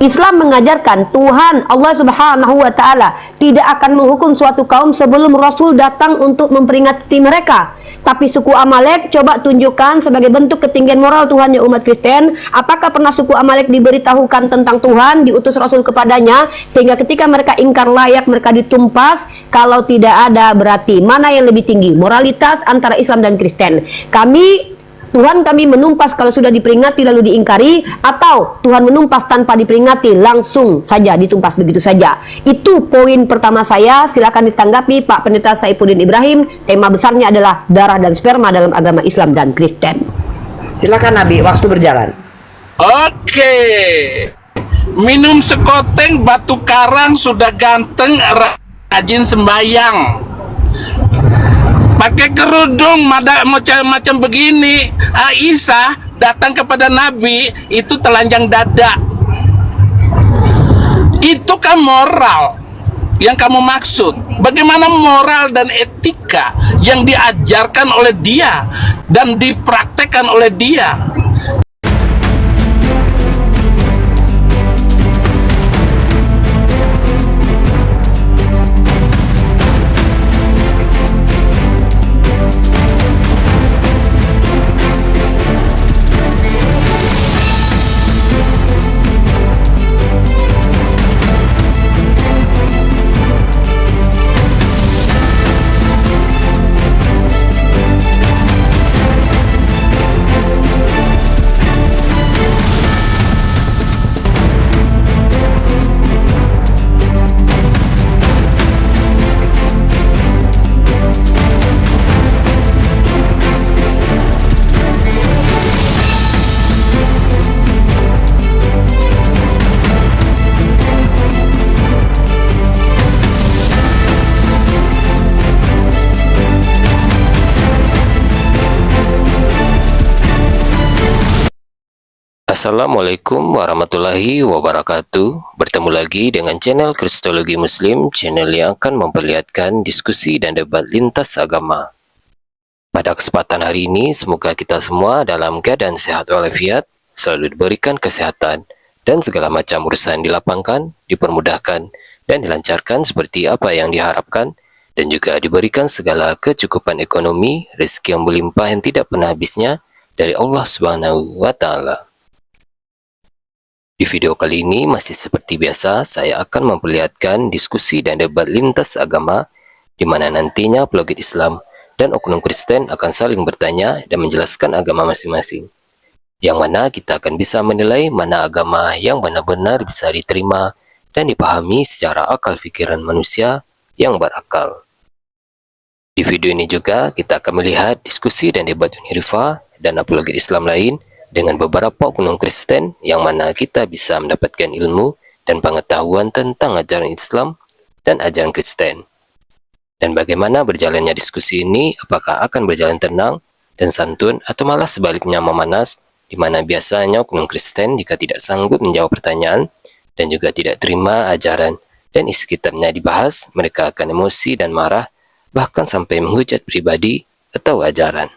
Islam mengajarkan Tuhan Allah Subhanahu wa Ta'ala tidak akan menghukum suatu kaum sebelum Rasul datang untuk memperingati mereka. Tapi suku Amalek, coba tunjukkan sebagai bentuk ketinggian moral Tuhannya umat Kristen. Apakah pernah suku Amalek diberitahukan tentang Tuhan, diutus Rasul kepadanya, sehingga ketika mereka ingkar layak mereka ditumpas? Kalau tidak ada, berarti mana yang lebih tinggi moralitas antara Islam dan Kristen? Tuhan kami menumpas kalau sudah diperingati lalu diingkari, atau Tuhan menumpas tanpa diperingati langsung saja ditumpas begitu saja? Itu poin pertama saya. Silakan ditanggapi Pak Pendeta Saifuddin Ibrahim. Tema besarnya adalah darah dan sperma dalam agama Islam dan Kristen. Silakan Nabi, waktu berjalan. Oke. Minum sekoteng batu karang sudah ganteng, rajin sembayang. Pakai kerudung macam begini. Aisyah datang kepada Nabi itu telanjang dada. Itu kan moral yang kamu maksud? Bagaimana moral dan etika yang diajarkan oleh dia dan dipraktekkan oleh dia? Assalamualaikum warahmatullahi wabarakatuh. Bertemu lagi dengan channel Kristologi Muslim, channel yang akan memperlihatkan diskusi dan debat lintas agama. Pada kesempatan hari ini, semoga kita semua dalam keadaan sehat walafiat, selalu diberikan kesehatan, dan segala macam urusan dilapangkan, dipermudahkan, dan dilancarkan seperti apa yang diharapkan, dan juga diberikan segala kecukupan ekonomi, rezeki yang berlimpah yang tidak pernah habisnya dari Allah Subhanahu wa Ta'ala. Di video kali ini masih seperti biasa, saya akan memperlihatkan diskusi dan debat lintas agama, di mana nantinya apologet Islam dan oknum Kristen akan saling bertanya dan menjelaskan agama masing-masing. Yang mana kita akan bisa menilai mana agama yang benar-benar bisa diterima dan dipahami secara akal pikiran manusia yang berakal. Di video ini juga kita akan melihat diskusi dan debat Unirifa dan apologet Islam lain dengan beberapa oknum Kristen, yang mana kita bisa mendapatkan ilmu dan pengetahuan tentang ajaran Islam dan ajaran Kristen. Dan bagaimana berjalannya diskusi ini, apakah akan berjalan tenang dan santun atau malah sebaliknya memanas, di mana biasanya oknum Kristen jika tidak sanggup menjawab pertanyaan dan juga tidak terima ajaran dan isi kitabnya dibahas, mereka akan emosi dan marah, bahkan sampai menghujat pribadi atau ajaran.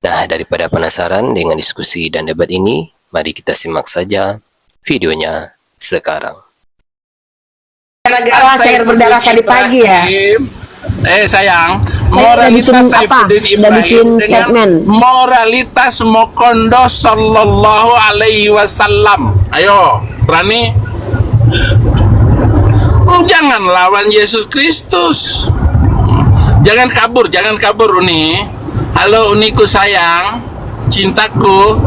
Nah, daripada penasaran dengan diskusi dan debat ini, mari kita simak saja videonya sekarang. Gara-gara saya berdarah tadi pagi ya. Sayang, moralitas Saifuddin Ibrahim dengan moralitas Mokondo Sallallahu Alaihi Wasallam. Ayo, berani? Jangan lawan Yesus Kristus. Jangan kabur Uni. Halo Uniku sayang, cintaku,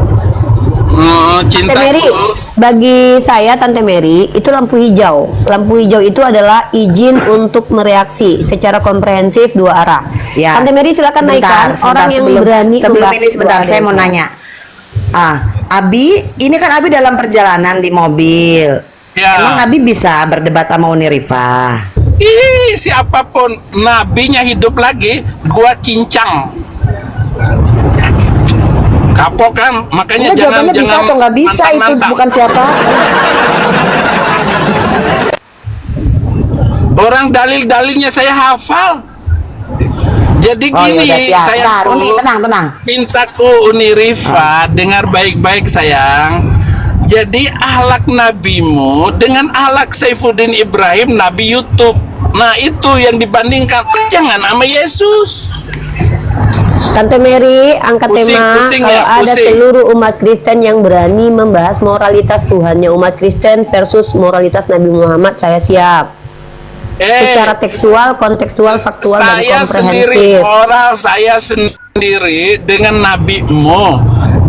Tante Mary, bagi saya Tante Mary itu lampu hijau. Lampu hijau itu adalah izin untuk mereaksi secara komprehensif dua arah. Ya. Tante Mary silakan naikkan orang yang berani. Sebelum ini sebentar saya mau nanya. Abi, ini kan Abi dalam perjalanan di mobil. Ya. Emang Abi bisa berdebat sama Unirifa? Siapapun nabinya hidup lagi, gua cincang. Kapok kan, makanya jangan bisa atau nggak bisa itu bukan siapa. Orang dalil-dalilnya saya hafal. Jadi gini, sayangku, tenang. mintaku Unirifa, dengar baik-baik sayang. Jadi ahlak nabimu dengan ahlak Saifuddin Ibrahim Nabi YouTube. Nah itu yang dibandingkan, jangan sama Yesus. Tante Mary angkat tema Pusing kalau ya, ada pusing. seluruh umat Kristen yang berani membahas moralitas Tuhannya umat Kristen versus moralitas Nabi Muhammad, saya siap. Secara tekstual, kontekstual, faktual, dan Saya sendiri, komprehensif. moral saya sendiri dengan nabimu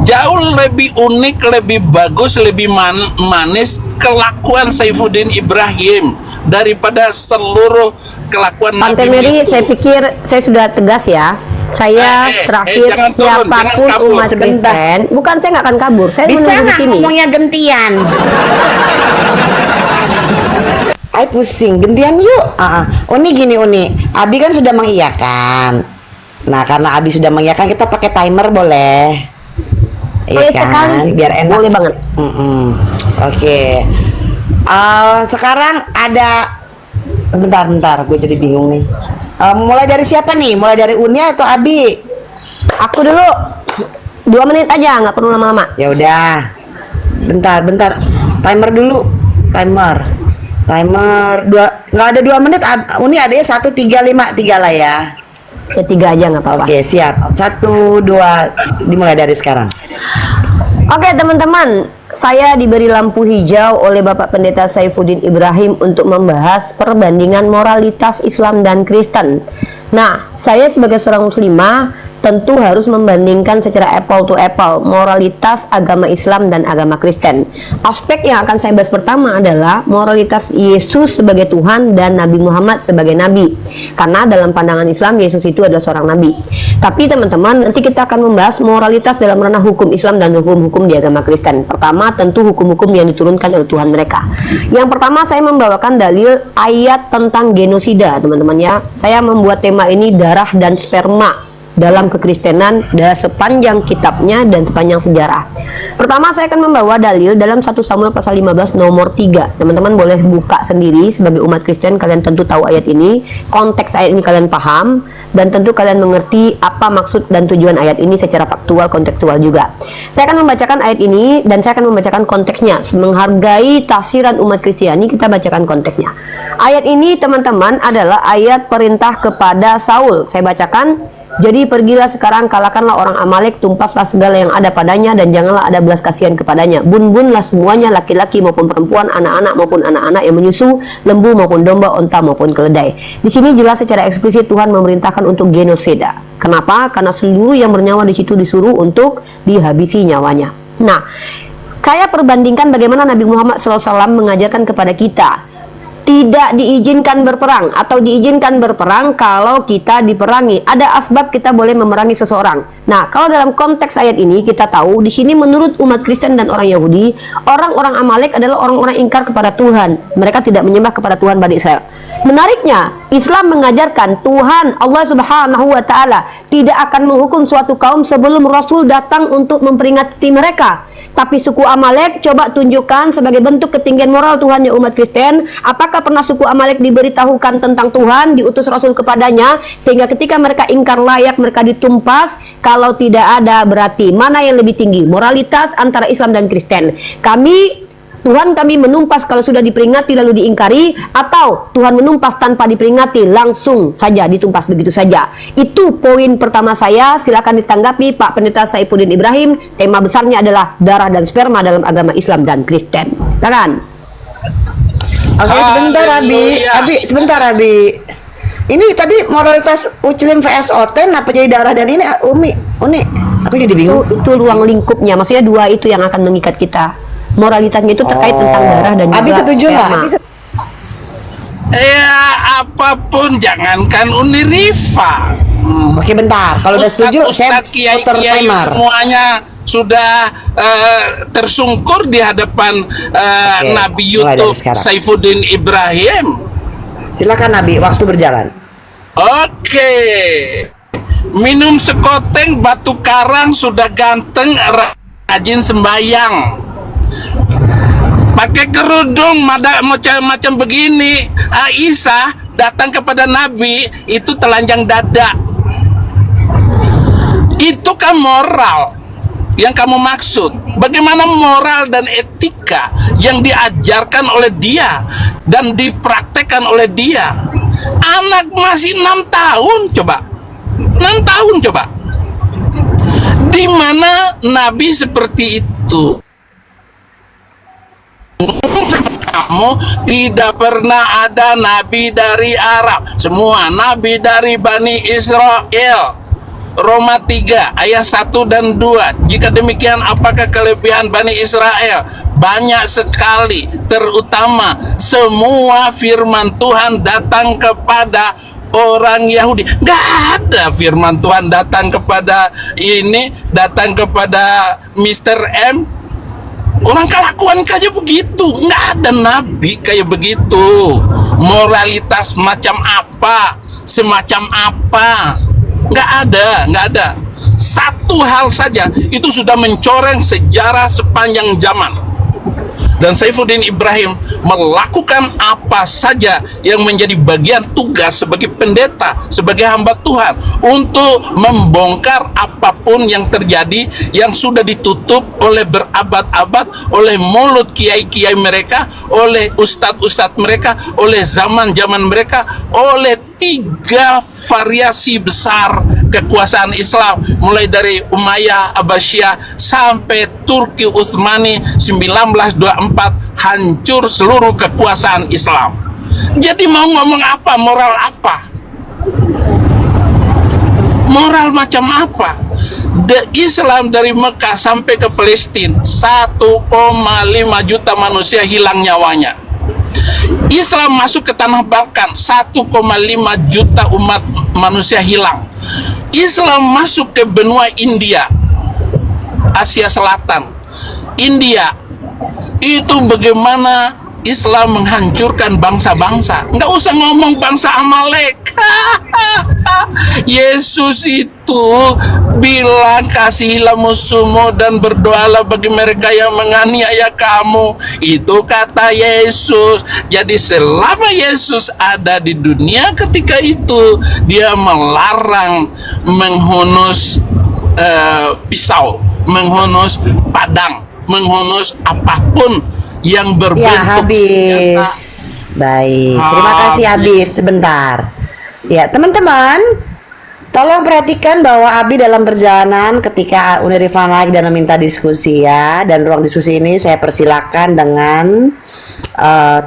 jauh lebih unik, lebih bagus, lebih manis kelakuan Saifuddin Ibrahim daripada seluruh kelakuan Tante Nabi Mary, itu. saya pikir saya sudah tegas ya. Saya terakhir jangan turun, siapapun jangan kabur. umat Kristen, bukan saya nggak akan kabur, saya Bisa menunggu di nggak sini. ngomongnya gentian? Ay pusing, gentian yuk. Uni gini Uni, Abi kan sudah mengiyakan. Nah karena Abi sudah mengiyakan, kita pakai timer boleh? Iya Boleh kan, sekali. biar enak. Boleh banget. Oke. Sekarang ada, bentar, gue jadi bingung nih. Mulai dari siapa nih? Mulai dari Uni atau Abi? Aku dulu 2 menit aja, nggak perlu lama-lama. Ya udah. Bentar. Timer dulu. Timer 2, nggak ada 2 menit. Uni ada ya 1, 3, 5, 3 lah ya. Ya 3 aja nggak apa-apa. Oke siap. 1, 2, dimulai dari sekarang. Oke teman-teman, saya diberi lampu hijau oleh Bapak Pendeta Saifuddin Ibrahim untuk membahas perbandingan moralitas Islam dan Kristen. Nah, saya sebagai seorang muslimah tentu harus membandingkan secara apple to apple moralitas agama Islam dan agama Kristen. Aspek yang akan saya bahas pertama adalah moralitas Yesus sebagai Tuhan dan Nabi Muhammad sebagai Nabi. Karena dalam pandangan Islam, Yesus itu adalah seorang Nabi. Tapi teman-teman, nanti kita akan membahas moralitas dalam ranah hukum Islam dan hukum-hukum di agama Kristen. Pertama, tentu hukum-hukum yang diturunkan oleh Tuhan mereka. Yang pertama, saya membawakan dalil ayat tentang genosida, teman-teman ya. Saya membuat tema ini darah dan sperma dalam kekristenan sepanjang kitabnya dan sepanjang sejarah. Pertama saya akan membawa dalil dalam 1 Samuel pasal 15 nomor 3. Teman-teman boleh buka sendiri sebagai umat Kristen, kalian tentu tahu ayat ini, konteks ayat ini kalian paham, dan tentu kalian mengerti apa maksud dan tujuan ayat ini secara faktual, kontekstual juga. Saya akan membacakan ayat ini dan saya akan membacakan konteksnya. Menghargai tafsiran umat Kristiani, kita bacakan konteksnya. Ayat ini teman-teman adalah ayat perintah kepada Saul. Saya bacakan. Jadi pergilah sekarang, kalahkanlah orang Amalek, tumpaslah segala yang ada padanya, dan janganlah ada belas kasihan kepadanya. Bun-bunlah semuanya, laki-laki maupun perempuan, anak-anak maupun anak-anak yang menyusu, lembu maupun domba, onta maupun keledai. Di sini jelas secara eksplisit Tuhan memerintahkan untuk genosida. Kenapa? Karena seluruh yang bernyawa di situ disuruh untuk dihabisi nyawanya. Nah, saya perbandingkan bagaimana Nabi Muhammad SAW mengajarkan kepada kita tidak diizinkan berperang atau diizinkan berperang kalau kita diperangi. Ada asbab kita boleh memerangi seseorang. Nah, kalau dalam konteks ayat ini kita tahu di sini menurut umat Kristen dan orang Yahudi, orang-orang Amalek adalah orang-orang ingkar kepada Tuhan. Mereka tidak menyembah kepada Tuhan Bani Israel. Menariknya, Islam mengajarkan Tuhan Allah Subhanahu wa taala tidak akan menghukum suatu kaum sebelum Rasul datang untuk memperingati mereka. Tapi suku Amalek, coba tunjukkan sebagai bentuk ketinggian moral Tuhan ya umat Kristen, apakah pernah suku Amalek diberitahukan tentang Tuhan, diutus Rasul kepadanya, sehingga ketika mereka ingkar layak, mereka ditumpas? Kalau tidak ada, berarti mana yang lebih tinggi? Moralitas antara Islam dan Kristen. Tuhan kami menumpas kalau sudah diperingati lalu diingkari, atau Tuhan menumpas tanpa diperingati langsung saja ditumpas begitu saja. Itu poin pertama saya. Silakan ditanggapi Pak Pendeta Saifuddin Ibrahim. Tema besarnya adalah darah dan sperma dalam agama Islam dan Kristen. Silakan. Oke, sebentar Abi, sebentar Abi. Ini tadi moralitas Uclim vs Oten, apa jadi darah dan ini Uni, aku jadi bingung. Itu ruang lingkupnya, maksudnya dua itu yang akan mengikat kita. Moralitasnya itu terkait tentang darah dan juga Abi setuju nggak? sperma. Ya apapun, jangankan Uni Rifa. Oke bentar, kalau udah setuju saya putar Kiai timer. semuanya sudah tersungkur di hadapan Nabi mulai dari YouTube sekarang. Saifuddin Ibrahim. Silakan Nabi, waktu berjalan. Oke. Minum sekoteng batu karang sudah ganteng, rajin sembayang. Pakai kerudung macam begini. Aisyah datang kepada Nabi itu telanjang dada. Itu kan moral. yang kamu maksud? Bagaimana moral dan etika yang diajarkan oleh dia dan dipraktekkan oleh dia? Anak masih 6 tahun coba. 6 tahun coba. Di mana nabi seperti itu? Kamu tidak pernah ada nabi dari Arab. Semua nabi dari Bani Israel. Roma 3 ayat 1 dan 2. Jika demikian, apakah kelebihan Bani Israel? Banyak sekali, terutama semua firman Tuhan datang kepada orang Yahudi. Gak ada firman Tuhan datang kepada datang kepada Mr. M. Orang kelakuan kayak begitu. Nggak ada nabi kayak begitu. Moralitas macam apa, semacam apa, nggak ada. Satu hal saja itu sudah mencoreng sejarah sepanjang zaman. Dan Saifuddin Ibrahim melakukan apa saja yang menjadi bagian tugas sebagai pendeta, sebagai hamba Tuhan, untuk membongkar apapun yang terjadi yang sudah ditutup oleh berabad-abad oleh mulut kiai-kiai mereka, oleh ustadz-ustadz mereka, oleh zaman-zaman mereka, oleh 3 variasi besar kekuasaan Islam, mulai dari Umayyah, Abbasiyah sampai Turki Utsmani 1924, hancur seluruh kekuasaan Islam. Jadi mau ngomong apa, moral apa? Moral macam apa? Islam dari Mekah sampai ke Palestina 1,5 juta manusia hilang nyawanya. Islam masuk ke tanah Balkan 1,5 juta umat manusia hilang. Islam masuk ke benua India, Asia Selatan, India, itu bagaimana Islam menghancurkan bangsa-bangsa. Nggak usah ngomong bangsa Amalek. Yesus itu bilang, kasihilah musuhmu dan berdoalah bagi mereka yang menganiaya kamu. Itu kata Yesus. Jadi selama Yesus ada di dunia ketika itu, dia melarang menghunus pisau, menghunus padang, menghunus apapun yang berbentuk Ya, habis. senjata. Baik, terima kasih habis. Sebentar. Ya, teman-teman, tolong perhatikan bahwa Abi dalam perjalanan ketika Unirifan like dan meminta diskusi ya. Dan ruang diskusi ini saya persilakan dengan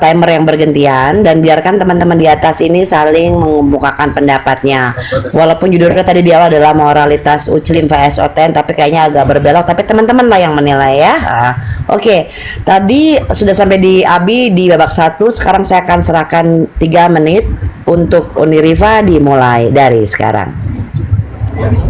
timer yang bergantian. Dan biarkan teman-teman di atas ini saling mengemukakan pendapatnya. Walaupun judulnya tadi di awal adalah moralitas Uclin vs Oten, tapi kayaknya agak berbelok. Tapi teman-teman lah yang menilai ya. Oke, tadi sudah sampai di Abi di babak 1. Sekarang saya akan serahkan 3 menit untuk Unirifa, dimulai dari sekarang.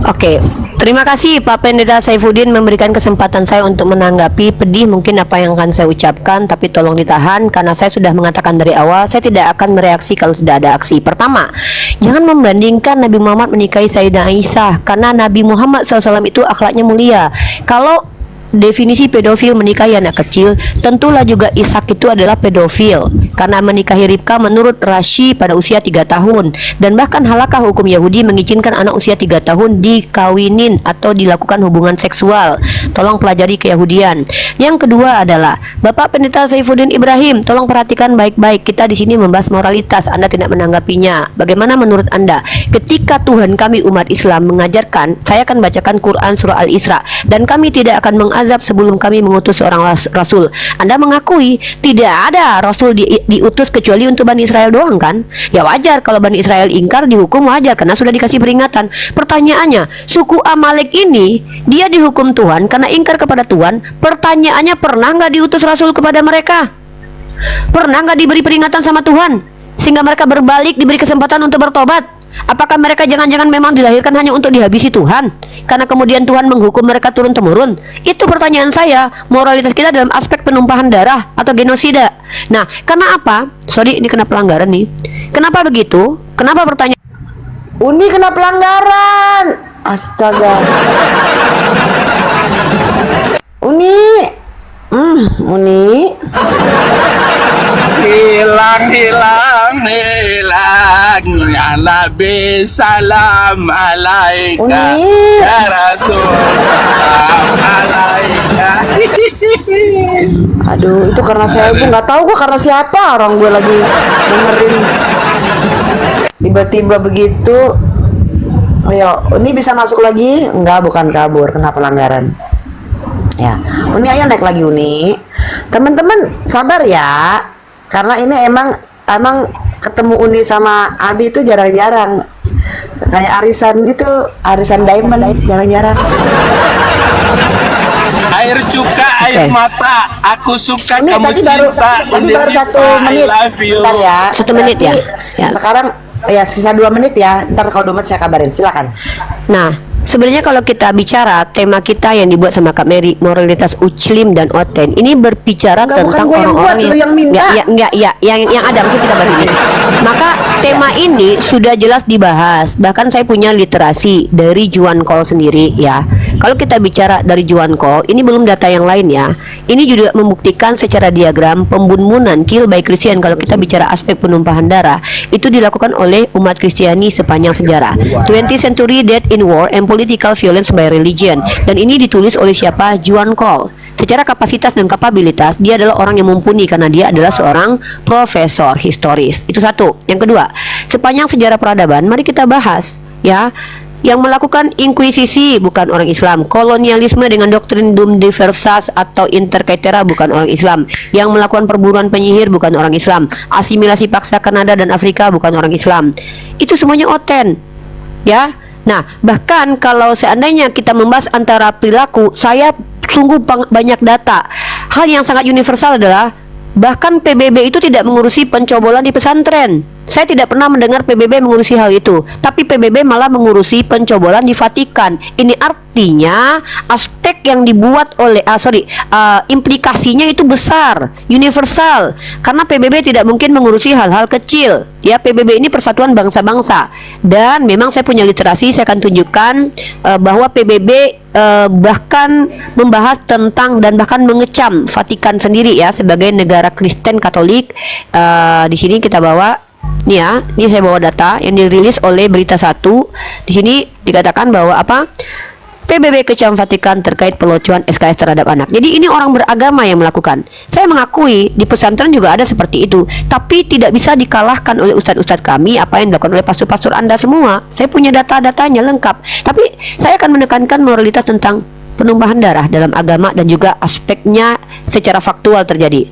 Oke, terima kasih Pak Pendeta Saifuddin memberikan kesempatan saya untuk menanggapi. Pedih mungkin apa yang akan saya ucapkan, tapi tolong ditahan karena saya sudah mengatakan dari awal saya tidak akan mereaksi kalau tidak ada aksi. Pertama, jangan membandingkan Nabi Muhammad menikahi Sayyidah Aisyah, karena Nabi Muhammad SAW itu akhlaknya mulia. Kalau definisi pedofil menikahi anak kecil, tentulah juga Ishak itu adalah pedofil karena menikahi Ribka menurut Rashi pada usia 3 tahun. Dan bahkan halakah hukum Yahudi mengizinkan anak usia 3 tahun dikawinin atau dilakukan hubungan seksual? Tolong pelajari keyahudian. Yang kedua adalah Bapak Pendeta Saifuddin Ibrahim, tolong perhatikan baik-baik. Kita di sini membahas moralitas, Anda tidak menanggapinya. Bagaimana menurut Anda ketika Tuhan kami umat Islam mengajarkan, saya akan bacakan Quran surah Al-Isra, dan kami tidak akan azab sebelum kami mengutus seorang rasul. Anda mengakui tidak ada rasul diutus kecuali untuk Bani Israel doang kan? Ya wajar kalau Bani Israel ingkar, dihukum wajar karena sudah dikasih peringatan. Pertanyaannya, suku Amalek ini dia dihukum Tuhan karena ingkar kepada Tuhan. Pertanyaannya, pernah nggak diutus rasul kepada mereka? Pernah nggak diberi peringatan sama Tuhan sehingga mereka berbalik, diberi kesempatan untuk bertobat? Apakah mereka jangan-jangan memang dilahirkan hanya untuk dihabisi Tuhan, karena kemudian Tuhan menghukum mereka turun-temurun? Itu pertanyaan saya. Moralitas kita dalam aspek penumpahan darah atau genosida. Nah, karena apa? Sorry, ini kena pelanggaran nih. Kenapa begitu? Kenapa pertanyaan? Uni kena pelanggaran. Astaga. Uni. Uni. Hilang Ya Nabi salam alaika, Uni. ya Rasul salam alaika. Aduh, itu karena saya Bu, nggak tahu kok karena siapa, orang gue lagi dengerin tiba-tiba begitu. Ayo, Uni bisa masuk lagi? Enggak, bukan kabur, kena pelanggaran. Ya, Uni ayo naik lagi Uni. Teman-teman sabar ya, karena ini emang ketemu Uni sama Abi itu jarang-jarang. Kayak arisan gitu, arisan diamond jarang-jarang. Air cuka, air Oke. mata, aku suka Ini kamu tadi cinta. baru 1 I menit. love you. Bentar ya. 1 menit ya? Berarti Siap. Sekarang ya sisa 2 menit ya. Ntar kalau 2 menit saya kabarin. Silakan. Nah, sebenarnya kalau kita bicara tema kita yang dibuat sama Kak Mary, moralitas Uclim dan Oten, ini berbicara Enggak, bukan tentang gua yang orang-orang buat, lu yang minta. enggak, yang ada maksud kita bahas ini. Maka tema ini sudah jelas dibahas. Bahkan saya punya literasi dari Juan Cole sendiri ya. Kalau kita bicara dari Juan Cole, ini belum data yang lain ya. Ini juga membuktikan secara diagram pembunuhan kill by Christian. Kalau kita bicara aspek penumpahan darah, itu dilakukan oleh umat Kristiani sepanjang sejarah. 20th century death in war and political violence by religion. Dan ini ditulis oleh siapa? Juan Cole. Secara kapasitas dan kapabilitas, dia adalah orang yang mumpuni karena dia adalah seorang profesor historis. Itu satu. Yang kedua, sepanjang sejarah peradaban, mari kita bahas ya. Yang melakukan inkuisisi bukan orang Islam, kolonialisme dengan doktrin dum diversas atau inter caetera bukan orang Islam, yang melakukan perburuan penyihir bukan orang Islam, asimilasi paksa Kanada dan Afrika bukan orang Islam. Itu semuanya Oten. Ya. Nah, bahkan kalau seandainya kita membahas antara perilaku, saya sungguh banyak data. Hal yang sangat universal adalah bahkan PBB itu tidak mengurusi pencobolan di pesantren. Saya tidak pernah mendengar PBB mengurusi hal itu, tapi PBB malah mengurusi pencobolan di Vatikan. Ini artinya aspek yang dibuat oleh implikasinya itu besar, universal. Karena PBB tidak mungkin mengurusi hal-hal kecil. Ya, PBB ini persatuan bangsa-bangsa. Dan memang saya punya literasi, saya akan tunjukkan bahwa PBB bahkan membahas tentang dan bahkan mengecam Vatikan sendiri ya sebagai negara Kristen Katolik. Di sini kita bawa nih ya, ini saya bawa data yang dirilis oleh Berita Satu. Di sini dikatakan bahwa apa? PBB kecam Vatikan terkait pelecehan SKS terhadap anak. Jadi ini orang beragama yang melakukan. Saya mengakui di pesantren juga ada seperti itu, tapi tidak bisa dikalahkan oleh ustadz-ustadz kami apa yang dilakukan oleh pastor-pastor Anda semua. Saya punya data-datanya lengkap. Tapi saya akan menekankan moralitas tentang penumpahan darah dalam agama dan juga aspeknya secara faktual terjadi.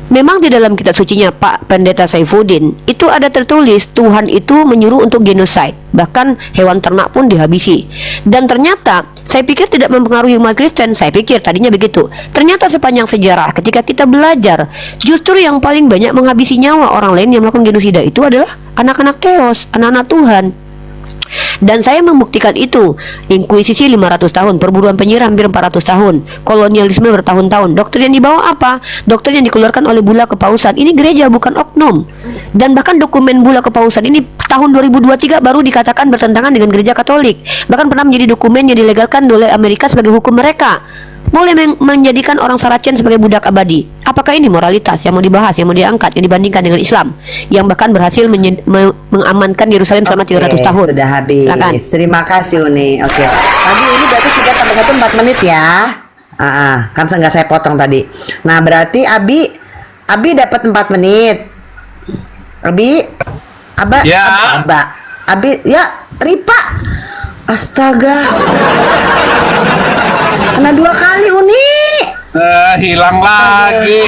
Memang di dalam kitab sucinya Pak Pendeta Saifuddin itu ada tertulis Tuhan itu menyuruh untuk genocide, bahkan hewan ternak pun dihabisi. Dan ternyata saya pikir tidak mempengaruhi umat Kristen. Saya pikir tadinya begitu. Ternyata sepanjang sejarah ketika kita belajar, justru yang paling banyak menghabisi nyawa orang lain yang melakukan genosida itu adalah anak-anak Theos, anak-anak Tuhan. Dan saya membuktikan itu. Inkuisisi 500 tahun, perburuan penyihir hampir 400 tahun, kolonialisme bertahun-tahun. Doktrin yang dibawa apa? Doktrin yang dikeluarkan oleh Bula Kepausan. Ini gereja bukan oknum. Dan bahkan dokumen Bula Kepausan ini tahun 2023 baru dikatakan bertentangan dengan gereja Katolik. Bahkan pernah menjadi dokumen yang dilegalkan oleh Amerika sebagai hukum mereka. Boleh menjadikan orang Saracen sebagai budak abadi. Apakah ini moralitas yang mau dibahas, yang mau diangkat, yang dibandingkan dengan Islam, yang bahkan berhasil mengamankan Yerusalem selama 300 tahun? Sudah habis. Silakan. Terima kasih Uni. Oke. Tadi ini berarti 3 tambah 1 4 menit ya. Kan nggak saya potong tadi. Nah berarti Abi dapat 4 menit. Ya. Abi ya Ripa. Astaga. Kena 2 kali Uni. Hilang lagi.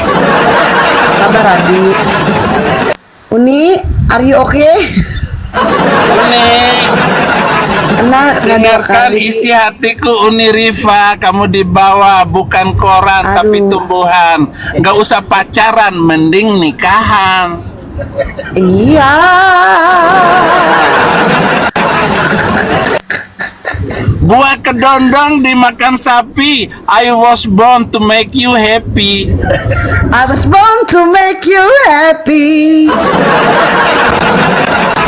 Sabar Abi. Uni, are you okay? Uni, Kena 2 dengarkan kali. isi hatiku Uni Rifa. Kamu dibawa bukan koran tapi Aduh. tumbuhan. Nggak usah pacaran, mending nikahan. Iya. Buah kedondong dimakan sapi. I was born to make you happy. I was born to make you happy.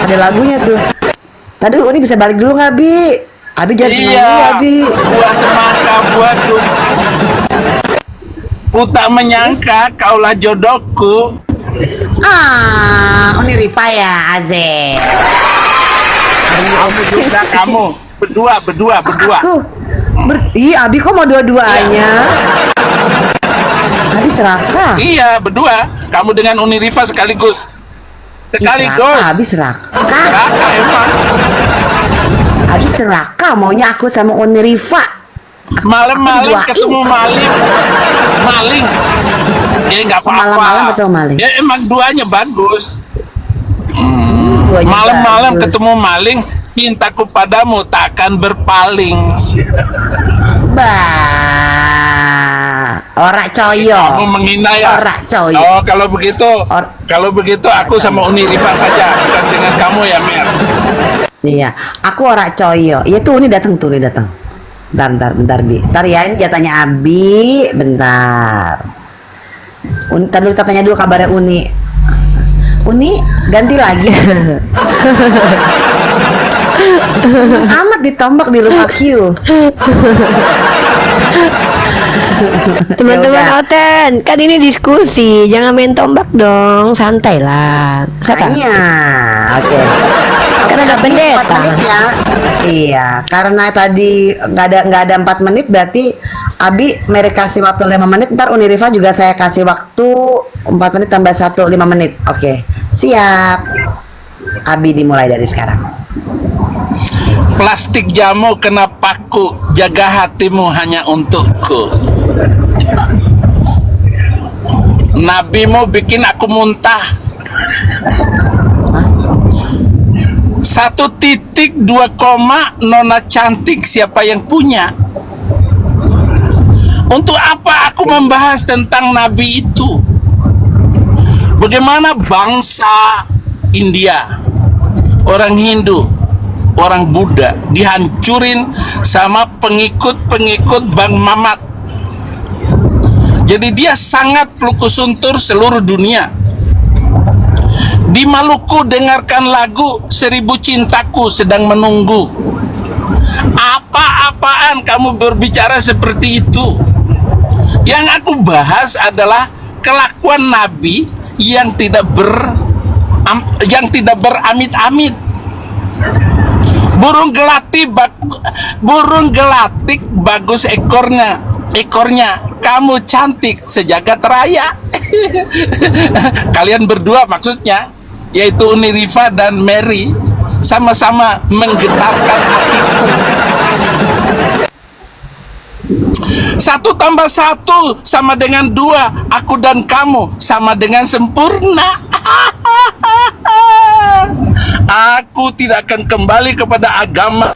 Ada lagunya tuh. Tadi Uni bisa balik dulu nggak Bi? Abi jangan senang dulu Iya, Abi. buah semangka, buah duk. Ku tak menyangka kaulah jodohku. Uni Ripa ya Azek. Kamu juga, kamu berdua. Iya, Abi kok mau dua-duanya? Abi serakah. Iya, berdua. Kamu dengan Unirifa sekaligus. Abi serakah. Serakah emang. Abi serakah. Maunya aku sama Unirifa. Malam-malam Duain. ketemu maling. Ya nggak apa-apa. Malam-malam ketemu maling. Ya emang duanya bagus. Duanya Malam-malam bagus. ketemu maling, cintaku padamu takkan berpaling. Ora coyo. Kamu menghina ya? Ora coyo. Oh, kalau begitu aku sama Unirifa saja, bukan dengan kamu ya, Mer. Iya, aku ora coyo. Iya tuh ini datang. Bentar, Bi. Bentar ya, ini jatahnya Abi. Bentar. Ntar dulu kita tanya dulu kabarnya Uni. Uni ganti lagi. Amat ditombak di rumah Q. Teman-teman Ya udah. Oten, kan ini diskusi, jangan main tombak dong, santai lah. Saka. Makanya, oke. Kan ada Abi, pendeta. 4 menit ya. Iya, karena tadi nggak ada 4 menit, berarti Abi Mary kasih waktu 5 menit. Ntar Unirifa juga saya kasih waktu 4 menit tambah 1 5 menit. Oke, siap. Abi dimulai dari sekarang. Plastik jamu kena paku, jaga hatimu hanya untukku. Nabimu bikin aku muntah. 1.2 koma, nona cantik siapa yang punya? Untuk apa aku membahas tentang Nabi itu? Bagaimana bangsa India, orang Hindu, orang Buddha dihancurin sama pengikut-pengikut Bang Mamat. Jadi dia sangat pelukusuntur seluruh dunia. Di Maluku dengarkan lagu 1000 Cintaku sedang menunggu. Apa-apaan kamu berbicara seperti itu? Yang aku bahas adalah kelakuan Nabi yang tidak beramit-amit. Burung gelatik bagus ekornya. Kamu cantik sejagat raya. Kalian berdua maksudnya, yaitu Unirifa dan Mary, sama-sama menggetarkan hatiku. 1+1 sama dengan 2. Aku dan kamu sama dengan sempurna. Aku tidak akan kembali kepada agama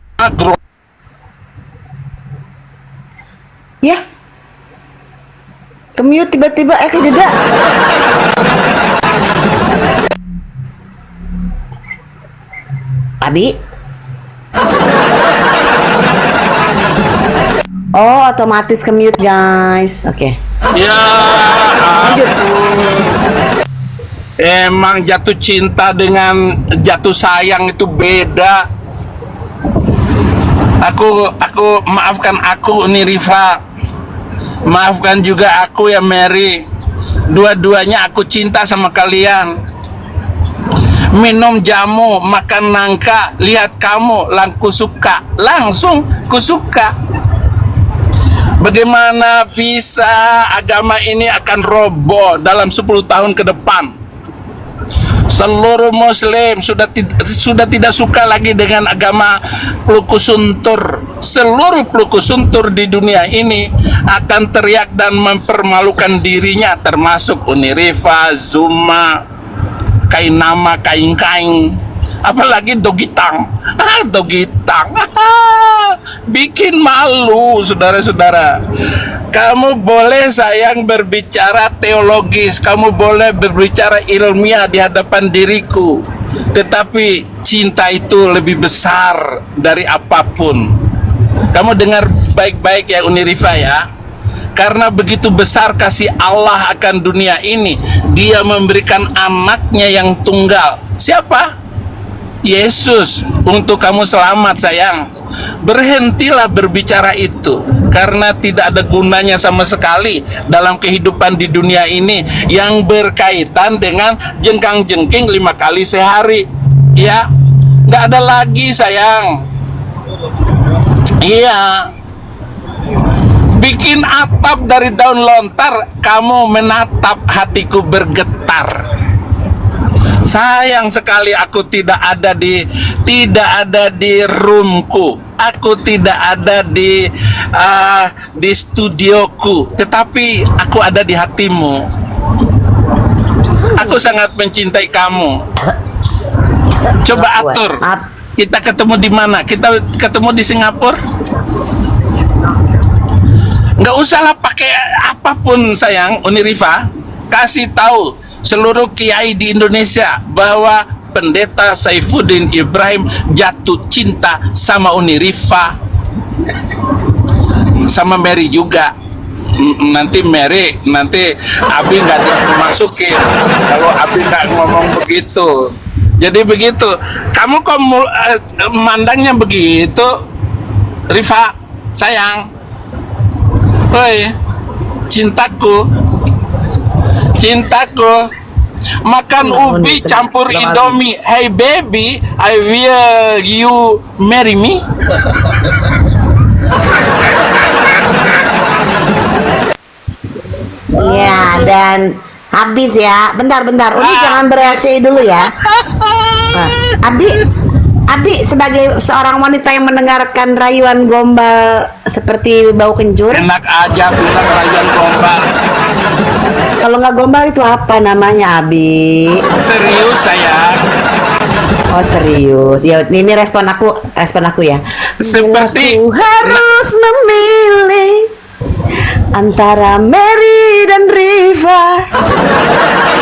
Ya. Kemute tiba-tiba kejeda. Abi. Oh, otomatis kemute guys. Oke. Ya, Lanjut. emang jatuh cinta dengan jatuh sayang itu beda. Aku maafkan aku Unirifa. Maafkan juga aku ya Mary. Dua-duanya aku cinta sama kalian. Minum jamu, makan nangka, lihat kamu langsung kusuka. Bagaimana bisa agama ini akan roboh dalam 10 tahun ke depan? Seluruh muslim sudah tidak suka lagi dengan agama pelukusuntur. Seluruh pelukusuntur di dunia ini akan teriak dan mempermalukan dirinya, termasuk Unirifa, Zuma, Kainama, Kain-Kain, apalagi Dogitang. Dogitang bikin malu, saudara-saudara. Kamu boleh sayang berbicara teologis, kamu boleh berbicara ilmiah di hadapan diriku, tetapi cinta itu lebih besar dari apapun. Kamu dengar baik-baik ya Unirifa ya. Karena begitu besar kasih Allah akan dunia ini, Dia memberikan anaknya yang tunggal. Siapa? Yesus. Untuk kamu selamat sayang. Berhentilah berbicara itu, karena tidak ada gunanya sama sekali dalam kehidupan di dunia ini yang berkaitan dengan jengkang-jengking 5 kali sehari. Ya, nggak ada lagi sayang. Iya. Bikin atap dari daun lontar, kamu menatap hatiku bergetar. Sayang sekali aku tidak ada di roomku. Aku tidak ada di studioku, tetapi aku ada di hatimu. Aku sangat mencintai kamu. Coba atur. Kita ketemu di mana? Kita ketemu di Singapura? Nggak usahlah pakai apapun sayang, Uni Rifa. Kasih tahu seluruh kiai di Indonesia bahwa Pendeta Saifuddin Ibrahim jatuh cinta sama Uni Rifa, sama Mary juga. Nanti Abi nggak dimasukin kalau Abi nggak ngomong begitu. Jadi begitu. Kamu kok mandangnya begitu, Rifa, sayang. Woi, cintaku, makan ubi campur Indomie. Hey baby, I will you marry me? Iya, dan habis ya. Bentar. Uni jangan bereaksi dulu ya. Nah, Abi sebagai seorang wanita yang mendengarkan rayuan gombal seperti bau kencur. Enak aja bilang rayuan gombal. Kalau nggak gombal itu apa namanya, Abi? Serius sayang. Oh serius. Ya ini respon aku ya. Seperti Bila aku harus memilih antara Mary dan Rifa,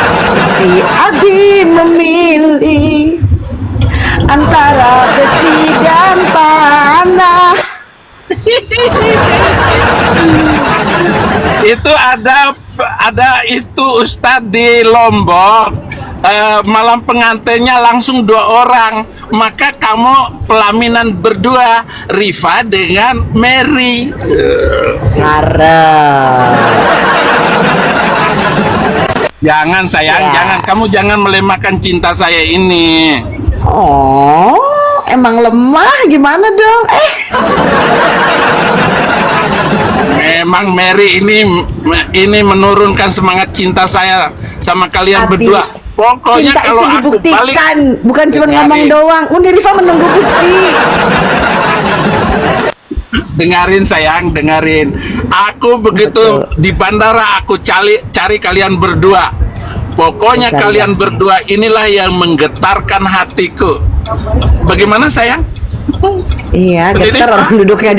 seperti Abi memilih antara besi dan panah. itu ada itu Ustadz di Lombok. Malam pengantinnya langsung 2 orang, maka kamu pelaminan berdua, Rifa dengan Mary. Jangan sayang, Ya. kamu jangan melemahkan cinta saya ini. Oh, emang lemah gimana dong? Memang Mary ini menurunkan semangat cinta saya sama kalian Abi, berdua. Pokoknya cinta kalau itu aku balik, dibuktikan, bukan cuma Dengarin. ngomong doang. Uni Rifa menunggu bukti. dengarin sayang, dengarin. Aku begitu di bandara aku cari kalian berdua. Pokoknya Betul, kalian Abi. berdua inilah yang menggetarkan hatiku. Bagaimana sayang? Iya, Berdiri, getar Pak. orang duduknya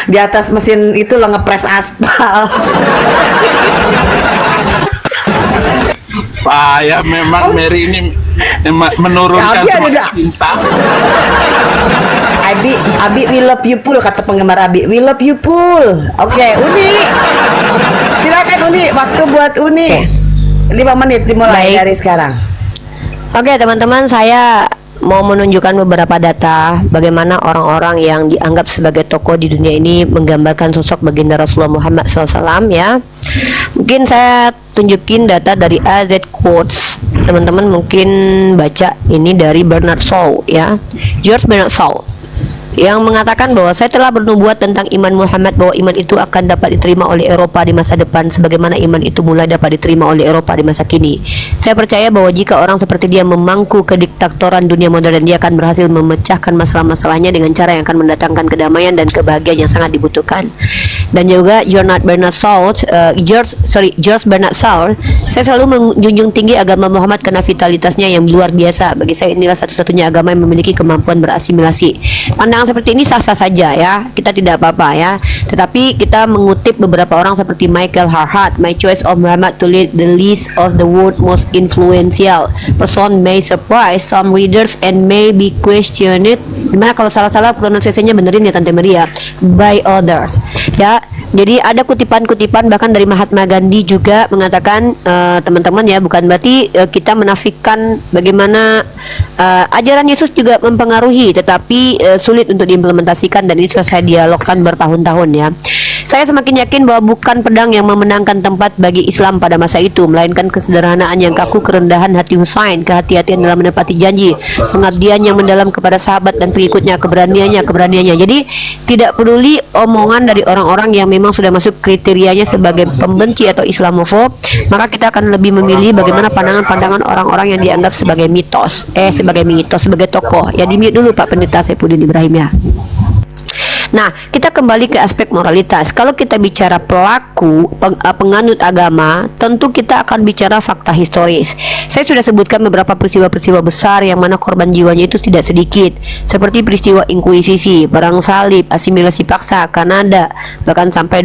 di atas mesin itu lo ngepres aspal. Ya memang Mary ini menurunkan Abi ada semangat dah. cinta. Abi we love you full, kata penggemar Abi. We love you full. Oke, Uni. Silakan Uni, waktu buat Uni. 5 menit dimulai Baik. dari sekarang. Oke teman-teman, saya mau menunjukkan beberapa data bagaimana orang-orang yang dianggap sebagai tokoh di dunia ini menggambarkan sosok baginda Rasulullah Muhammad SAW ya. Mungkin saya tunjukin data dari AZ Quotes. Teman-teman mungkin baca ini dari Bernard Shaw ya, George Bernard Shaw, yang mengatakan bahwa saya telah bernubuat tentang iman Muhammad bahwa iman itu akan dapat diterima oleh Eropa di masa depan sebagaimana iman itu mulai dapat diterima oleh Eropa di masa kini. Saya percaya bahwa jika orang seperti dia memangku kediktatoran dunia modern, dia akan berhasil memecahkan masalah-masalahnya dengan cara yang akan mendatangkan kedamaian dan kebahagiaan yang sangat dibutuhkan. Dan juga George Bernard Shaw, saya selalu menjunjung tinggi agama Muhammad karena vitalitasnya yang luar biasa. Bagi saya inilah satu-satunya agama yang memiliki kemampuan berasimilasi. Pandangan seperti ini sah-sah saja ya, kita tidak apa-apa ya. Tetapi kita mengutip beberapa orang seperti Michael Harhat, "My choice of Muhammad to lead the list of the world most influential person may surprise some readers and may be questioned." Gimana kalau salah-salah pronunciation-nya benerin ya Tante Maria, by others ya. Jadi ada kutipan-kutipan bahkan dari Mahatma Gandhi juga mengatakan, teman-teman ya, bukan berarti kita menafikan bagaimana ajaran Yesus juga mempengaruhi, tetapi sulit untuk diimplementasikan, dan itu sudah saya dialogkan bertahun-tahun ya. Saya semakin yakin bahwa bukan pedang yang memenangkan tempat bagi Islam pada masa itu, melainkan kesederhanaan yang kaku, kerendahan hati Husain, kehati-hatian dalam menepati janji, pengabdian yang mendalam kepada sahabat dan pengikutnya, keberaniannya. Jadi tidak peduli omongan dari orang-orang yang memang sudah masuk kriterianya sebagai pembenci atau Islamofob, maka kita akan lebih memilih bagaimana pandangan-pandangan orang-orang yang dianggap sebagai mitos, sebagai tokoh. Ya, di-mute dulu Pak Pendeta Saifuddin Ibrahim ya. Nah, kita kembali ke aspek moralitas. Kalau kita bicara pelaku, penganut agama, tentu kita akan bicara fakta historis. Saya sudah sebutkan beberapa peristiwa-peristiwa besar yang mana korban jiwanya itu tidak sedikit, seperti peristiwa inkuisisi, perang salib, asimilasi paksa, Kanada, bahkan sampai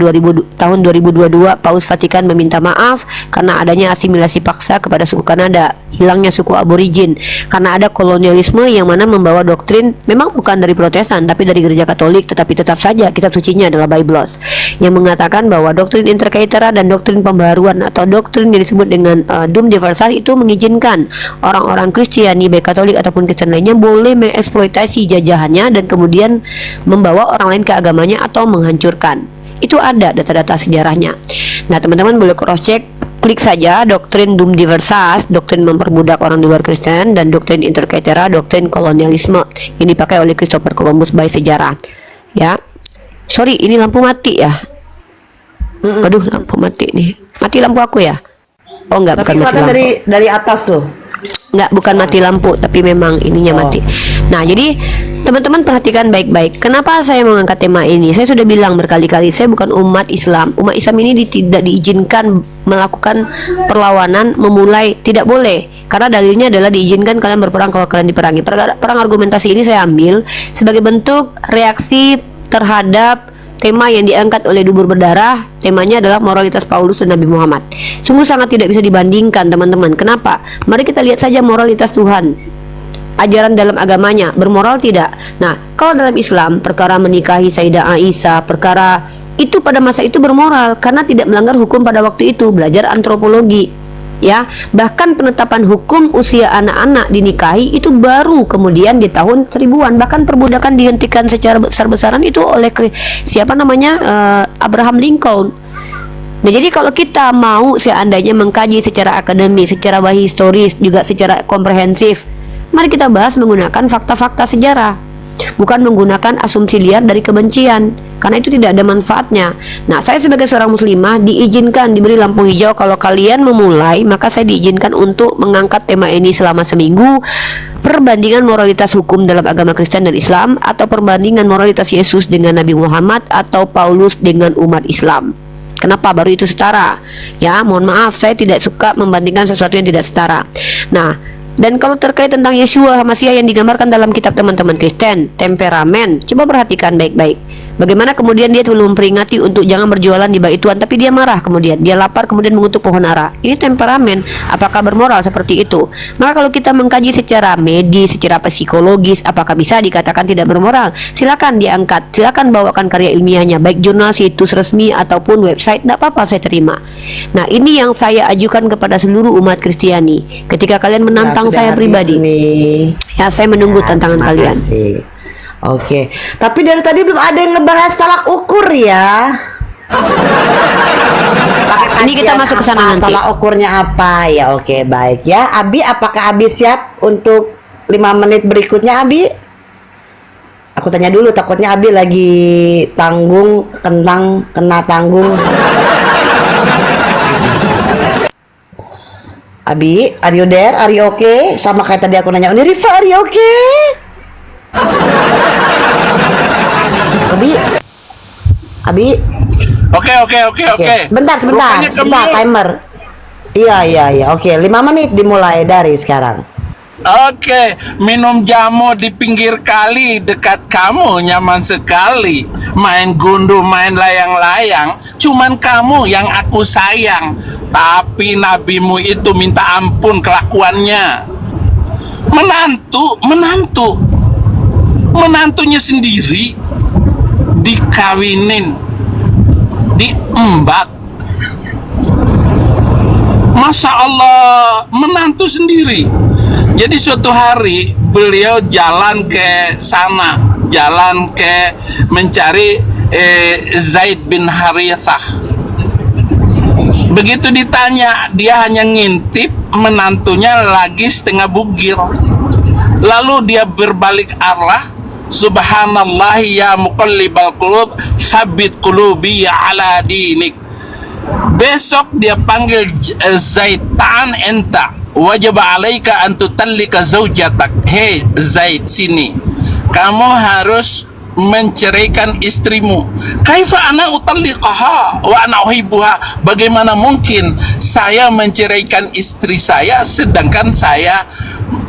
tahun 2022 Paus Vatikan meminta maaf karena adanya asimilasi paksa kepada suku Kanada, hilangnya suku aborigin, karena ada kolonialisme yang mana membawa doktrin memang bukan dari Protestan tapi dari Gereja Katolik, tetapi tetap saja kitab sucinya adalah Biblos yang mengatakan bahwa doktrin inter caetera dan doktrin pembaharuan atau doktrin yang disebut dengan Dum Diversas itu mengizinkan orang-orang Kristiani baik Katolik ataupun Kristen lainnya boleh mengeksploitasi jajahannya dan kemudian membawa orang lain ke agamanya atau menghancurkan. Itu ada data-data sejarahnya. Nah, teman-teman boleh cross check, klik saja doktrin Dum Diversas, doktrin memperbudak orang di luar Kristen, dan doktrin inter caetera, doktrin kolonialisme yang dipakai oleh Christopher Columbus by sejarah. Ya, sorry, ini lampu mati ya. Aduh, lampu mati nih. Mati lampu aku ya? Oh enggak, bukan mati lampu. Dari atas tuh. Enggak, bukan mati lampu, tapi memang ininya mati. Nah, jadi teman-teman perhatikan baik-baik. Kenapa saya mengangkat tema ini? Saya sudah bilang berkali-kali, saya bukan umat Islam. Umat Islam ini tidak diizinkan melakukan perlawanan, memulai, tidak boleh. Karena dalilnya adalah diizinkan kalian berperang kalau kalian diperangi. Perang argumentasi ini saya ambil sebagai bentuk reaksi terhadap tema yang diangkat oleh Dubur Berdarah. Temanya adalah moralitas Paulus dan Nabi Muhammad. Sungguh sangat tidak bisa dibandingkan, teman-teman. Kenapa? Mari kita lihat saja moralitas Tuhan, ajaran dalam agamanya, bermoral tidak? Nah, kalau dalam Islam, perkara menikahi Sayyidah Aisyah, perkara itu pada masa itu bermoral karena tidak melanggar hukum pada waktu itu. Belajar antropologi, ya. Bahkan penetapan hukum usia anak-anak dinikahi itu baru kemudian di tahun 1000-an. Bahkan perbudakan dihentikan secara besar-besaran itu oleh Abraham Lincoln. Nah, jadi kalau kita mau seandainya mengkaji secara akademis, secara historis, juga secara komprehensif, mari kita bahas menggunakan fakta-fakta sejarah, bukan menggunakan asumsi liar dari kebencian, karena itu tidak ada manfaatnya. Nah, saya sebagai seorang muslimah diizinkan, diberi lampu hijau. Kalau kalian memulai, maka saya diizinkan untuk mengangkat tema ini selama seminggu. Perbandingan moralitas hukum dalam agama Kristen dan Islam, atau perbandingan moralitas Yesus dengan Nabi Muhammad, atau Paulus dengan umat Islam. Kenapa baru itu setara? Ya, mohon maaf, saya tidak suka membandingkan sesuatu yang tidak setara. Nah, dan kalau terkait tentang Yeshua Hamasyah yang digambarkan dalam kitab teman-teman Kristen, temperamen, coba perhatikan baik-baik. Bagaimana kemudian dia belum memperingati untuk jangan berjualan di bait Tuhan, tapi dia marah, kemudian dia lapar, kemudian mengutuk pohon ara. Ini temperamen. Apakah bermoral seperti itu? Maka kalau kita mengkaji secara medis, secara psikologis, apakah bisa dikatakan tidak bermoral? Silakan diangkat, silakan bawakan karya ilmiahnya, baik jurnal, situs resmi ataupun website, tidak apa-apa, saya terima. Nah, ini yang saya ajukan kepada seluruh umat Kristiani. Ketika kalian menantang saya pribadi, ya, saya menunggu tantangan kalian. Oke, tapi dari tadi belum ada yang ngebahas tolak ukur ya. Ini kita masuk ke sana nanti. Tolak ukurnya apa ya? Oke, baik ya. Abi, apakah Abi siap untuk 5 menit berikutnya, Abi? Aku tanya dulu, takutnya Abi lagi kena tanggung. Abi, are you there? Are you okay? Sama kayak tadi aku nanya, Rifa, are you okay? Abi. Oke. Sebentar, timer. Iya. Oke, 5 menit dimulai dari sekarang. Oke, minum jamu di pinggir kali dekat kamu nyaman sekali. Main gundu, main layang-layang, cuman kamu yang aku sayang. Tapi nabimu itu minta ampun kelakuannya. Menantunya sendiri dikawinin, diembat. Masya Allah, menantu sendiri. Jadi suatu hari beliau jalan ke sana, jalan ke mencari Zaid bin Harithah. Begitu ditanya, dia hanya ngintip menantunya lagi setengah bugil. Lalu dia berbalik arah, Subhanallah ya muqallibal qulub, tsabbit qulubi ala dinik. Besok dia panggil Zaid, ta'an enta, wajib alaika an tutallika zaujatak. Hei Zaid, sini, kamu harus menceraikan istrimu. Kaifa ana utalliqaha wa ana uhibbuha? Bagaimana mungkin saya menceraikan istri saya sedangkan saya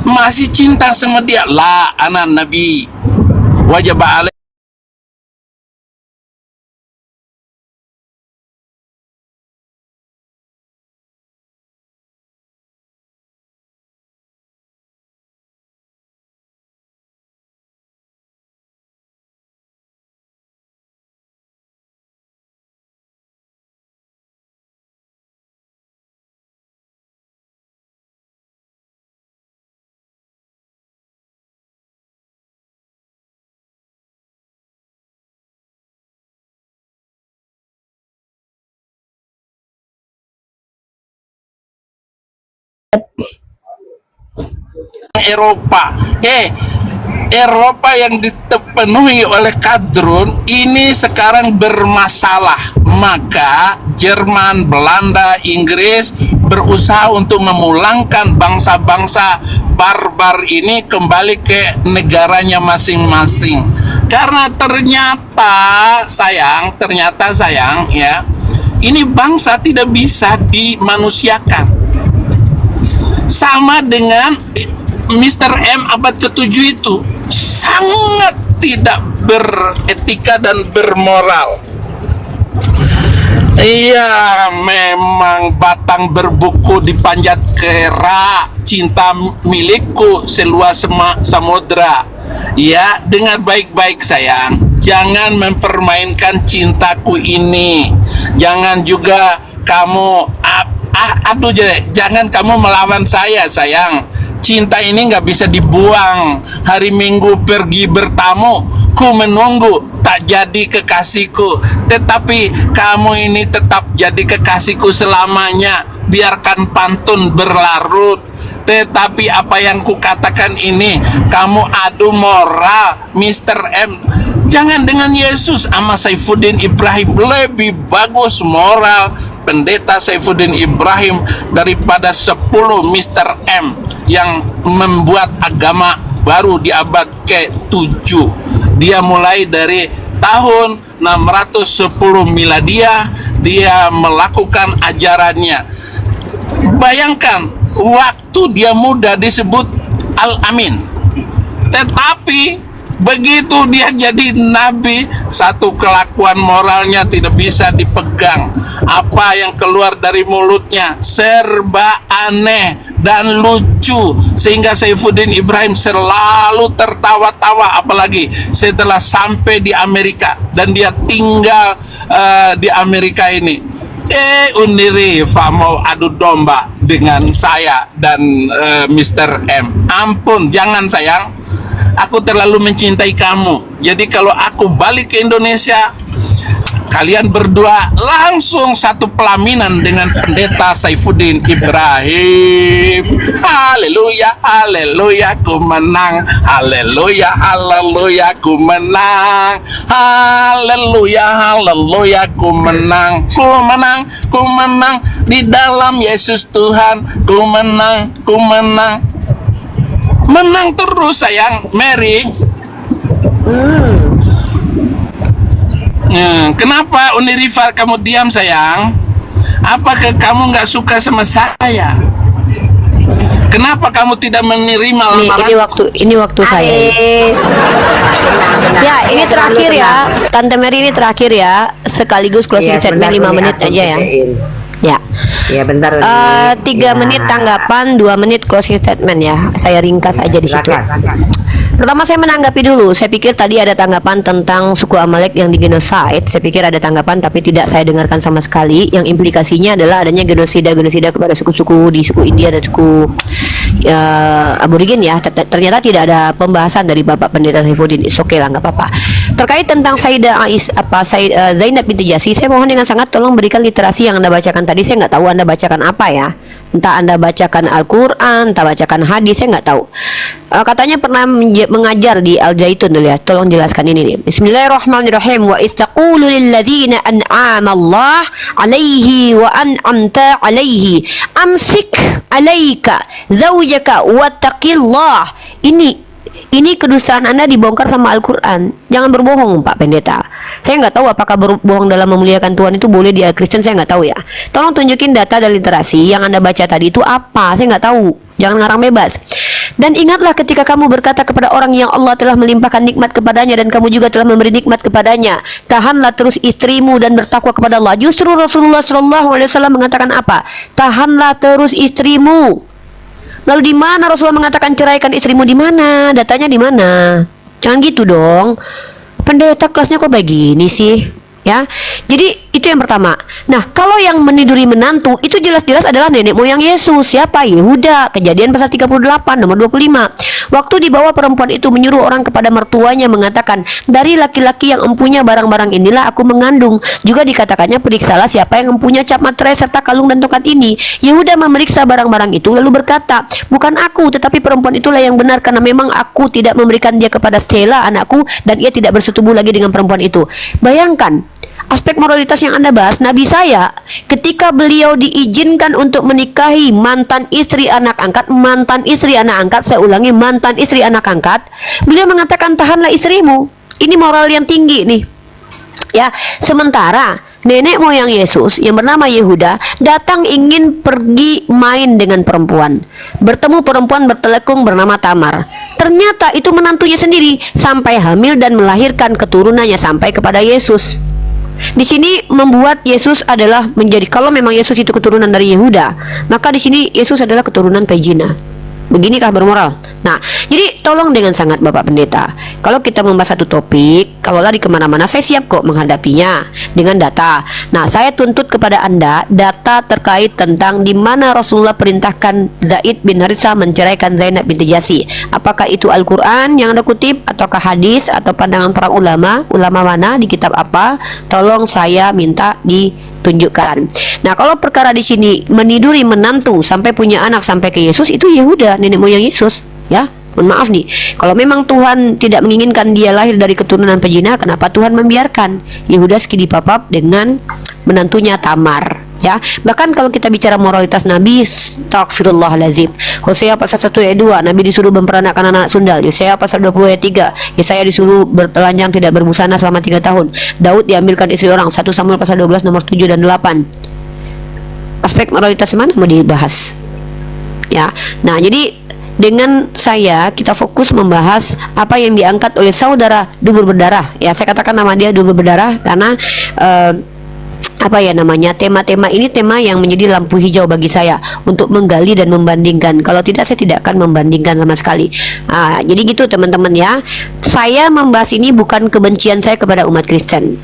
masih cinta sama dia? La ana nabi wajib alaika. Eropa yang dipenuhi oleh kadrun ini sekarang bermasalah. Maka Jerman, Belanda, Inggris berusaha untuk memulangkan bangsa-bangsa barbar ini kembali ke negaranya masing-masing. Karena ternyata sayang ya, ini bangsa tidak bisa dimanusiakan. Sama dengan Mr. M abad ke-7 itu sangat tidak beretika dan bermoral. Iya, memang batang berbuku dipanjat kera, cinta milikku seluas samudra. Ya, dengar baik-baik sayang, jangan mempermainkan cintaku ini. Jangan juga kamu jangan kamu melawan saya sayang. Cinta ini nggak bisa dibuang. Hari Minggu pergi bertamu, ku menunggu tak jadi kekasihku, tetapi kamu ini tetap jadi kekasihku selamanya. Biarkan pantun berlarut, tetapi apa yang kukatakan ini kamu adu moral, Mr. M. Jangan dengan Yesus sama Saifuddin Ibrahim. Lebih bagus moral pendeta Saifuddin Ibrahim daripada 10 Mr. M yang membuat agama baru di abad ke-7. Dia mulai dari tahun 610 miladiah dia melakukan ajarannya. Bayangkan, waktu dia muda disebut Al-Amin, tetapi begitu dia jadi nabi, satu kelakuan moralnya tidak bisa dipegang. Apa yang keluar dari mulutnya serba aneh dan lucu, sehingga Saifuddin Ibrahim selalu tertawa-tawa, apalagi setelah sampai di Amerika dan dia tinggal di Amerika ini. Unirifa mau adu domba dengan saya dan Mr. M. Ampun, jangan sayang, aku terlalu mencintai kamu. Jadi kalau aku balik ke Indonesia, kalian berdua langsung satu pelaminan dengan pendeta Saifuddin Ibrahim. Haleluya, haleluya, ku menang. Haleluya, haleluya, ku menang. Haleluya, haleluya, ku menang. Ku menang, ku menang di dalam Yesus Tuhan. Ku menang, ku menang. Menang terus sayang, Mary. Kenapa Unirifar kamu diam sayang? Apakah kamu nggak suka sama saya? Kenapa kamu tidak menerima lamaran? Ini waktu saya. Ya, ini terakhir ya, Tante Mary, ini terakhir ya, sekaligus closing statement 5 menit aja ya. Ya. Ya bentar. 3 menit tanggapan, 2 menit closing statement ya. Saya ringkas aja di situ. Pertama saya menanggapi dulu. Saya pikir tadi ada tanggapan tentang suku Amalek yang digenosid. Saya pikir ada tanggapan tapi tidak saya dengarkan sama sekali. Yang implikasinya adalah adanya genosida kepada suku-suku di suku India dan suku aborigin ya. Ternyata tidak ada pembahasan dari Bapak Pendeta Saifuddin. Oke lah, nggak apa-apa. terkait tentang Zainab binti Jahsy, saya mohon dengan sangat tolong berikan literasi yang Anda bacakan tadi. Saya nggak tahu Anda bacakan apa ya. Entah Anda bacakan Al-Quran, entah bacakan hadis, saya nggak tahu. Katanya pernah mengajar di Al-Zaitun dulu ya. Tolong jelaskan ini nih. Bismillahirrahmanirrahim. Wa istaqulu lilladzina an'ama Allah alaihi wa an'amta alaihi amsik alaika zaujaka wattaqillah. Ini kedustaan Anda dibongkar sama Al-Quran. Jangan berbohong, Pak Pendeta. Saya nggak tahu apakah berbohong dalam memuliakan Tuhan itu boleh di Kristen, saya nggak tahu ya. Tolong tunjukin data dan literasi yang Anda baca tadi itu apa. Saya nggak tahu. Jangan ngarang bebas. Dan ingatlah ketika kamu berkata kepada orang yang Allah telah melimpahkan nikmat kepadanya dan kamu juga telah memberi nikmat kepadanya, tahanlah terus istrimu dan bertakwa kepada Allah. Justru Rasulullah SAW mengatakan apa? Tahanlah terus istrimu. Lalu di mana Rasulullah mengatakan ceraikan istrimu, di mana? Datanya di mana? Jangan gitu dong. Pendeta kelasnya kok begini sih? Ya. Jadi itu yang pertama. Nah, kalau yang meniduri menantu itu jelas-jelas adalah nenek moyang Yesus. Siapa? Yehuda. Kejadian pasal 38 nomor 25. Waktu dibawa perempuan itu menyuruh orang kepada mertuanya mengatakan, dari laki-laki yang empunya barang-barang inilah aku mengandung. Juga dikatakannya, periksalah siapa yang empunya cap materai serta kalung dan tongkat ini. Yehuda memeriksa barang-barang itu lalu berkata, bukan aku, tetapi perempuan itulah yang benar, karena memang aku tidak memberikan dia kepada Sela anakku, dan ia tidak bersetubuh lagi dengan perempuan itu. Bayangkan aspek moralitas yang Anda bahas. Nabi saya ketika beliau diizinkan untuk menikahi mantan istri anak angkat, saya ulangi, mantan istri anak angkat, beliau mengatakan tahanlah istrimu. Ini moral yang tinggi nih ya. Sementara nenek moyang Yesus yang bernama Yehuda datang ingin pergi main dengan perempuan, bertemu perempuan bertelekung bernama Tamar. Ternyata itu menantunya sendiri, sampai hamil dan melahirkan keturunannya sampai kepada Yesus. Di sini membuat Yesus adalah menjadi, kalau memang Yesus itu keturunan dari Yehuda, maka di sini Yesus adalah keturunan Pegina. Beginikah bermoral? Nah, jadi tolong dengan sangat Bapak Pendeta, kalau kita membahas satu topik, kalau lari kemana-mana, saya siap kok menghadapinya dengan data. Nah, saya tuntut kepada Anda data terkait tentang di mana Rasulullah perintahkan Zaid bin Harithah menceraikan Zainab binti Jahsy. Apakah itu Al-Quran yang Anda kutip, ataukah hadis, atau pandangan para ulama mana, di kitab apa? Tolong saya minta ditunjukkan. Nah, kalau perkara di sini meniduri menantu sampai punya anak sampai ke Yesus, itu Yehuda, nenek moyang Yesus. Ya, mohon maaf nih, kalau memang Tuhan tidak menginginkan dia lahir dari keturunan pezina, kenapa Tuhan membiarkan Yehuda skidi papap dengan menantunya Tamar? Ya, bahkan kalau kita bicara moralitas Nabi, astagfirullahalazim. Hosea pasal 1 ayat 2, Nabi disuruh memperanakan anak sundal. Yesaya pasal 20 ayat 3, Yesaya disuruh bertelanjang tidak berbusana selama 3 tahun. Daud diambilkan istri orang. 1 Samuel pasal 12 nomor 7 dan 8. Aspek moralitas mana mau dibahas? Ya, nah jadi dengan saya kita fokus membahas apa yang diangkat oleh saudara dubur berdarah. Ya, saya katakan nama dia dubur berdarah karena apa ya namanya, tema-tema ini tema yang menjadi lampu hijau bagi saya untuk menggali dan membandingkan. Kalau tidak, saya tidak akan membandingkan sama sekali. Jadi gitu teman-teman ya. Saya membahas ini bukan kebencian saya kepada umat Kristen.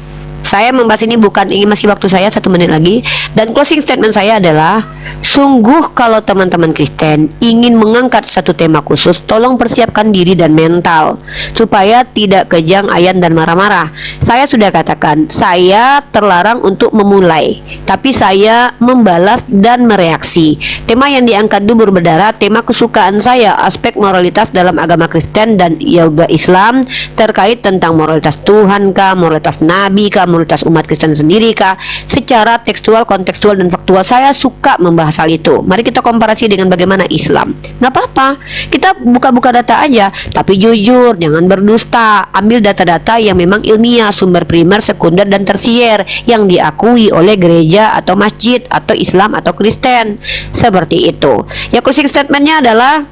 Saya membahas ini bukan, ini masih waktu saya 1 menit lagi. Dan closing statement saya adalah, sungguh kalau teman-teman Kristen ingin mengangkat satu tema khusus, tolong persiapkan diri dan mental supaya tidak kejang, ayan, dan marah-marah. Saya sudah katakan, saya terlarang untuk memulai, tapi saya membalas dan mereaksi. Tema yang diangkat dubur berdarah, tema kesukaan saya, aspek moralitas dalam agama Kristen dan yoga Islam, terkait tentang moralitas Tuhan kah, moralitas Nabi kah, moralitas umat Kristen sendiri kah, secara tekstual, kontekstual, dan faktual. Saya suka membahas hal itu. Mari kita komparasi dengan bagaimana Islam. Nggak apa-apa, kita buka-buka data aja, tapi jujur, jangan berdusta. Ambil data-data yang memang ilmiah, sumber primer, sekunder, dan tersier yang diakui oleh gereja atau masjid atau Islam atau Kristen. Seperti itu. Ya, closing statementnya adalah,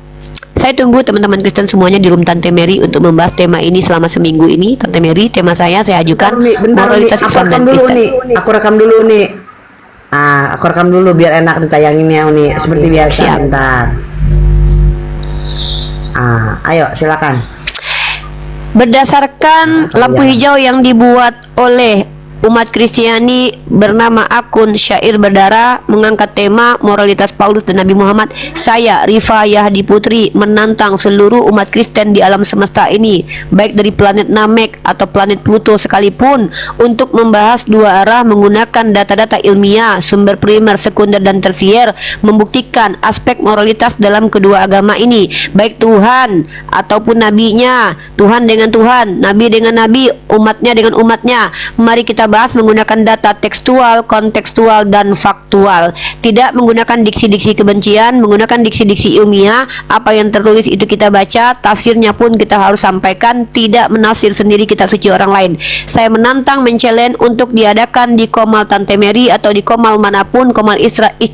saya tunggu teman-teman Kristen semuanya di room Tante Mary untuk membahas tema ini selama seminggu ini. Tante Mary, tema saya ajukan moralitas Islam dan Kristen. Aku rekam dulu nih. Aku rekam dulu biar enak ditayanginnya Uni. Seperti biasa. Siap. Bentar. Ayo silakan. Berdasarkan lampu hijau yang dibuat oleh Umat Kristiani bernama akun Syair Berdarah mengangkat tema moralitas Paulus dan Nabi Muhammad. Saya, Rifa Yahdi Putri, menantang seluruh umat Kristen di alam semesta ini, baik dari planet Namek atau planet Pluto sekalipun, untuk membahas dua arah menggunakan data-data ilmiah, sumber primer, sekunder, dan tersier, membuktikan aspek moralitas dalam kedua agama ini, baik Tuhan ataupun nabinya, Tuhan dengan Tuhan, Nabi dengan Nabi, umatnya dengan umatnya. Mari kita bahas menggunakan data tekstual, kontekstual, dan faktual. Tidak menggunakan diksi-diksi kebencian, menggunakan diksi-diksi ilmiah. Apa yang tertulis itu kita baca, tafsirnya pun kita harus sampaikan, tidak menafsir sendiri kitab suci orang lain. Saya menantang, men-challenge untuk diadakan di Komal Tante Mary atau di Komal manapun, Komal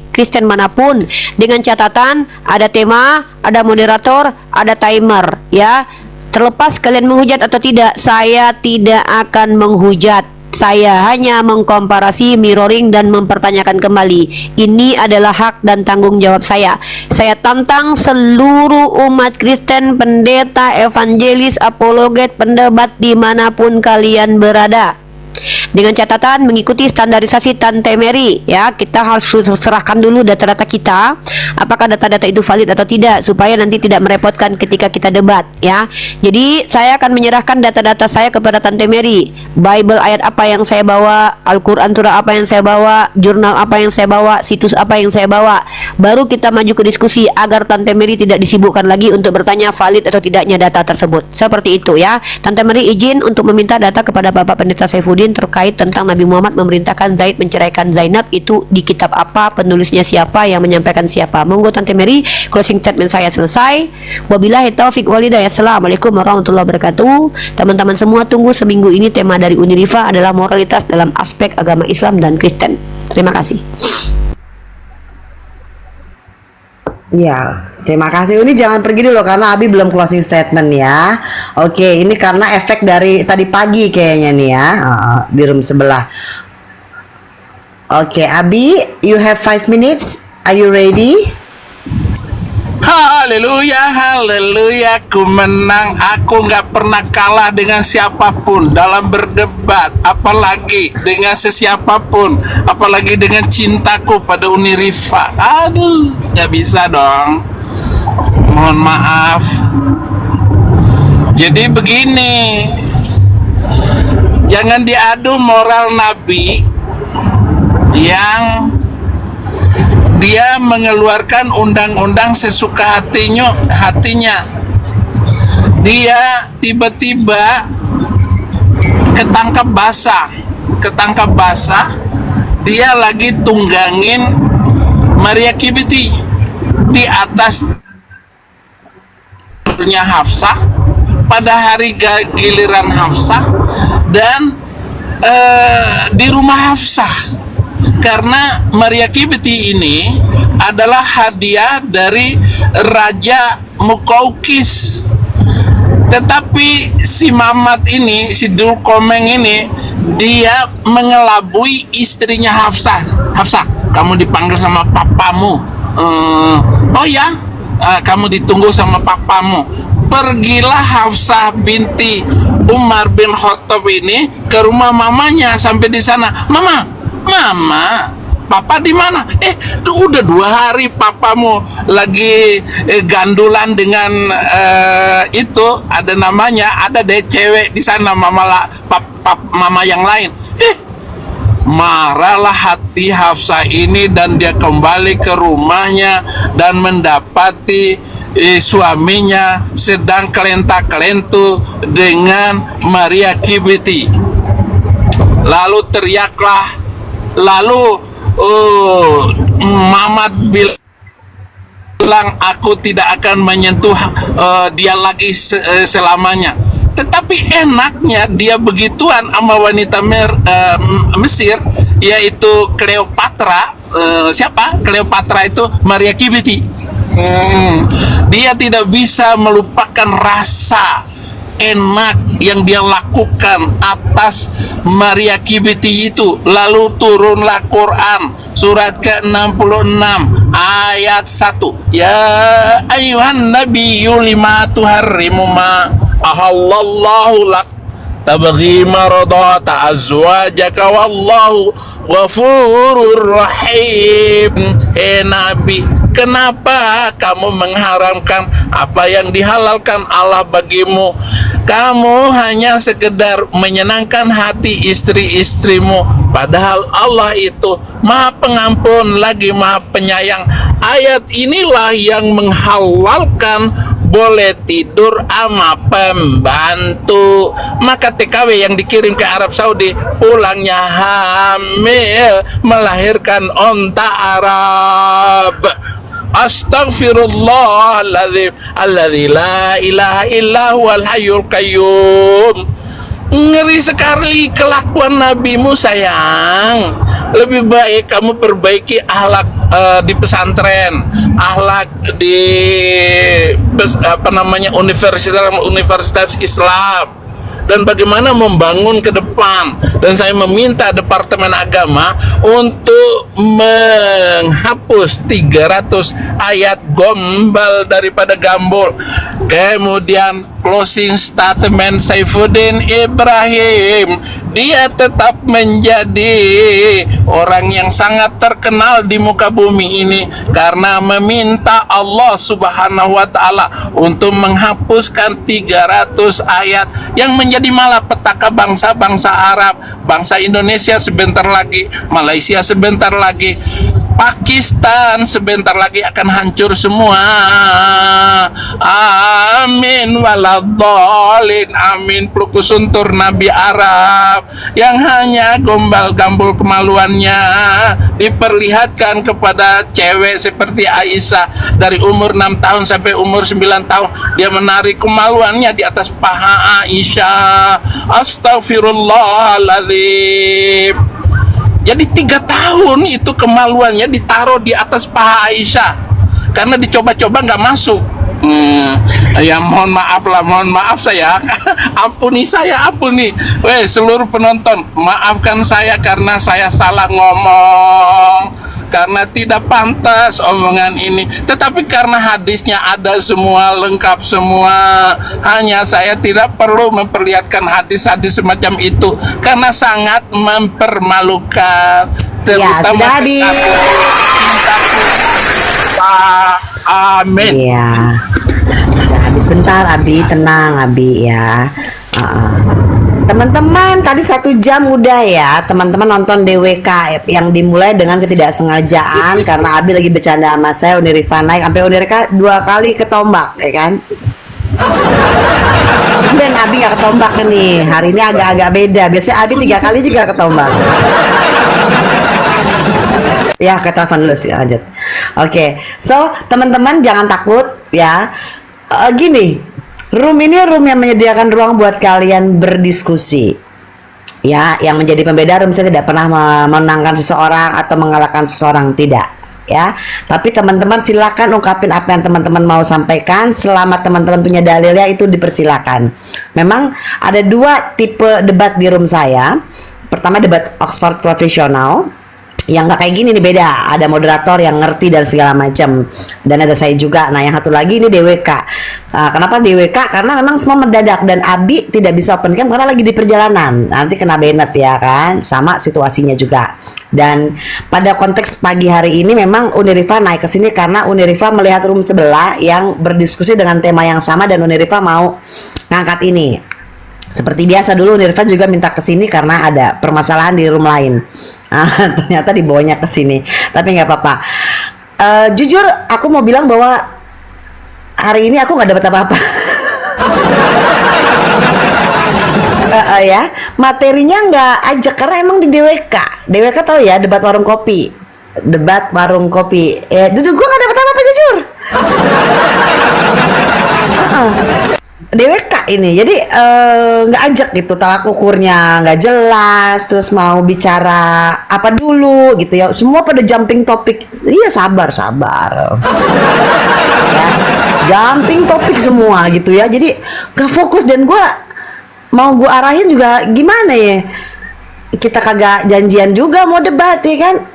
Kristen manapun, dengan catatan ada tema, ada moderator, ada timer, ya. Terlepas kalian menghujat atau tidak, saya tidak akan menghujat. Saya hanya mengkomparasi, mirroring, dan mempertanyakan kembali. Ini adalah hak dan tanggung jawab saya. Saya tantang seluruh umat Kristen, pendeta, evangelis, apologet, pendebat dimanapun kalian berada, dengan catatan mengikuti standarisasi Tante Mary, ya. Kita harus serahkan dulu data-data kita, apakah data-data itu valid atau tidak, supaya nanti tidak merepotkan ketika kita debat, ya. Jadi saya akan menyerahkan data-data saya kepada Tante Mary. Bible ayat apa yang saya bawa, Al-Quran surah apa yang saya bawa, jurnal apa yang saya bawa, situs apa yang saya bawa. Baru kita maju ke diskusi agar Tante Mary tidak disibukkan lagi untuk bertanya valid atau tidaknya data tersebut. Seperti itu, ya. Tante Mary izin untuk meminta data kepada Bapak Pendeta Saifuddin terkait tentang Nabi Muhammad memerintahkan Zaid menceraikan Zainab. Itu di kitab apa, penulisnya siapa, yang menyampaikan siapa. Monggo Tante Mary, closing statement saya selesai. Wabillahi taufik walhidayah. Assalamualaikum warahmatullahi wabarakatuh. Teman-teman semua tunggu seminggu ini tema dari Unirifa adalah moralitas dalam aspek agama Islam dan Kristen. Terima kasih. Ya, terima kasih. Ini jangan pergi dulu karena Abi belum closing statement ya. Oke, ini karena efek dari tadi pagi kayaknya nih ya, di room sebelah. Oke, Abi, you have 5 minutes. Are you ready? Haleluya, haleluya, ku menang. Aku nggak pernah kalah dengan siapapun dalam berdebat, apalagi dengan sesiapapun, apalagi dengan cintaku pada Unirifa. Aduh, nggak bisa dong. Mohon maaf. Jadi begini, jangan diadu moral Nabi yang dia mengeluarkan undang-undang sesuka hatinya. Dia tiba-tiba ketangkap basah. Dia lagi tunggangin Maria Kibiti di atas Hafsah pada hari giliran Hafsah dan di rumah Hafsah. Karena Maria Kibiti ini adalah hadiah dari Raja Mukaukis. Tetapi si Mamat ini, si Dulkomeng ini, dia mengelabui istrinya Hafsah. Hafsah, kamu dipanggil sama papamu. Oh ya, kamu ditunggu sama papamu. Pergilah Hafsah binti Umar bin Khattab ini ke rumah mamanya. Sampai di sana, Mama, papa di mana? Tuh udah 2 hari papamu lagi gandulan dengan itu, ada namanya, ada deh cewek di sana, mama yang lain. Marahlah hati Hafsah ini dan dia kembali ke rumahnya dan mendapati suaminya sedang kelenta-kelentu dengan Maria Kibiti. Lalu teriaklah. Lalu Mamat bilang, aku tidak akan menyentuh dia lagi selamanya. Tetapi enaknya dia begituan sama wanita Mesir, yaitu Cleopatra. Siapa? Cleopatra itu Maria Kibiti. Dia tidak bisa melupakan rasa enak yang dia lakukan atas Maria Kibiti itu. Lalu turunlah Quran surat ke-66 ayat 1. Ya ayuhan nabiyyu lima tuharrimu ma ahallallahu lak tabghi maradata azwajaka wallahu ghafurur rahim. Nabi, kenapa kamu mengharamkan apa yang dihalalkan Allah bagimu? Kamu hanya sekedar menyenangkan hati istri-istrimu, padahal Allah itu Maha Pengampun lagi Maha Penyayang. Ayat inilah yang menghalalkan boleh tidur sama pembantu. Maka TKW yang dikirim ke Arab Saudi pulangnya hamil, melahirkan onta Arab. Astaghfirullahaladzim alladzi la ilaha illa huwal hayyul qayyum. Ngeri sekali kelakuan nabimu sayang. Lebih baik kamu perbaiki akhlak di pesantren, akhlak di universitas Islam, dan bagaimana membangun ke depan. Dan saya meminta Departemen Agama untuk menghapus 300 ayat gombal daripada Gambol. Kemudian closing statement Saifuddin Ibrahim, dia tetap menjadi orang yang sangat terkenal di muka bumi ini karena meminta Allah Subhanahu wa Ta'ala untuk menghapuskan 300 ayat yang menjadi malapetaka bangsa-bangsa Arab, bangsa Indonesia sebentar lagi, Malaysia sebentar lagi, Pakistan sebentar lagi akan hancur semua. Amin waladhdallin. Amin. Plukusuntur Nabi Arab yang hanya gombal-gambul kemaluannya diperlihatkan kepada cewek seperti Aisyah dari umur 6 tahun sampai umur 9 tahun. Dia menarik kemaluannya di atas paha Aisyah. Astaghfirullahaladzim. Jadi 3 tahun itu kemaluannya ditaruh di atas paha Aisyah karena dicoba-coba nggak masuk. Ya mohon maaf saya. Ampuni saya, ampuni. Seluruh penonton, maafkan saya karena saya salah ngomong, karena tidak pantas omongan ini. Tetapi karena hadisnya ada semua, lengkap semua, hanya saya tidak perlu memperlihatkan hadis-hadis semacam itu karena sangat mempermalukan. Ya, sudah habis. Amin. Iya. Sudah habis, bentar Abi, tenang Abi ya. Teman-teman, tadi 1 jam udah ya teman-teman nonton DWK yang dimulai dengan ketidaksengajaan karena Abi lagi bercanda sama saya. Unirifa naik sampai Unirifa 2 kali ketombak, ya kan? Dan Abi nggak ketombak nih, hari ini agak-agak beda. Biasanya Abi 3 kali juga ketombak. Ya, ke telepon dulu sih, lanjut. Oke, so teman-teman jangan takut ya. Gini, room ini room yang menyediakan ruang buat kalian berdiskusi. Ya, yang menjadi pembeda room saya tidak pernah memenangkan seseorang atau mengalahkan seseorang, tidak. Ya, tapi teman-teman silakan ungkapin apa yang teman-teman mau sampaikan. Selama teman-teman punya dalilnya itu dipersilakan. Memang ada 2 tipe debat di room saya. Pertama debat Oxford profesional, yang nggak kayak gini nih, beda. Ada moderator yang ngerti dan segala macam, dan ada saya juga. Nah yang satu lagi ini DWK. Kenapa DWK? Karena memang semua mendadak dan Abi tidak bisa open cam karena lagi di perjalanan, nanti kena banned ya kan, sama situasinya juga. Dan pada konteks pagi hari ini memang Unirifa naik ke sini karena Unirifa melihat room sebelah yang berdiskusi dengan tema yang sama dan Unirifa mau ngangkat ini. Seperti biasa dulu Unirifa juga minta ke sini karena ada permasalahan di room lain. Ternyata dibawanya ke sini. Tapi nggak apa-apa. Jujur aku mau bilang bahwa hari ini aku nggak dapat apa-apa. Ya, materinya nggak ajak karena emang di DWK. DWK tahu ya, debat warung kopi. Debat warung kopi. Duduk gue nggak dapat apa-apa jujur. DWK ini jadi nggak ajak gitu, tolak ukurnya nggak jelas, terus mau bicara apa dulu gitu ya, semua pada jumping topik. Iya, sabar ya, jumping topik semua gitu ya, jadi nggak fokus. Dan gue mau gue arahin juga gimana ya, kita kagak janjian juga mau debat ya kan.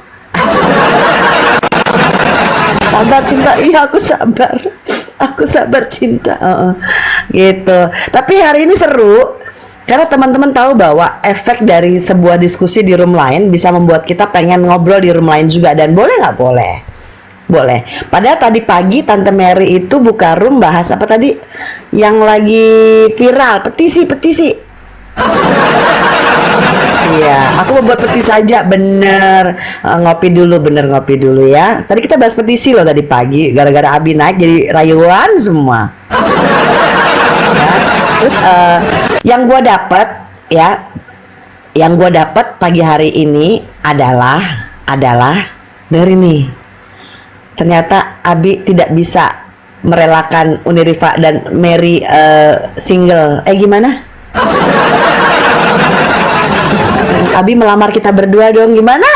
Sabar cinta, iya aku sabar cinta, gitu. Tapi hari ini seru Karena teman-teman tahu bahwa efek dari sebuah diskusi di room lain bisa membuat kita pengen ngobrol di room lain juga. Dan boleh nggak boleh? Boleh. Padahal tadi pagi Tante Mary itu buka room bahas apa tadi? Yang lagi viral, petisi. Iya, aku mau buat petisi saja, bener. Ngopi dulu ya. Tadi kita bahas petisi loh tadi pagi, gara-gara Abi naik jadi rayuan semua. Ya. Terus yang gue dapat pagi hari ini adalah dari nih. Ternyata Abi tidak bisa merelakan Unirifa dan Mary single. Gimana? Abi melamar kita berdua dong, gimana?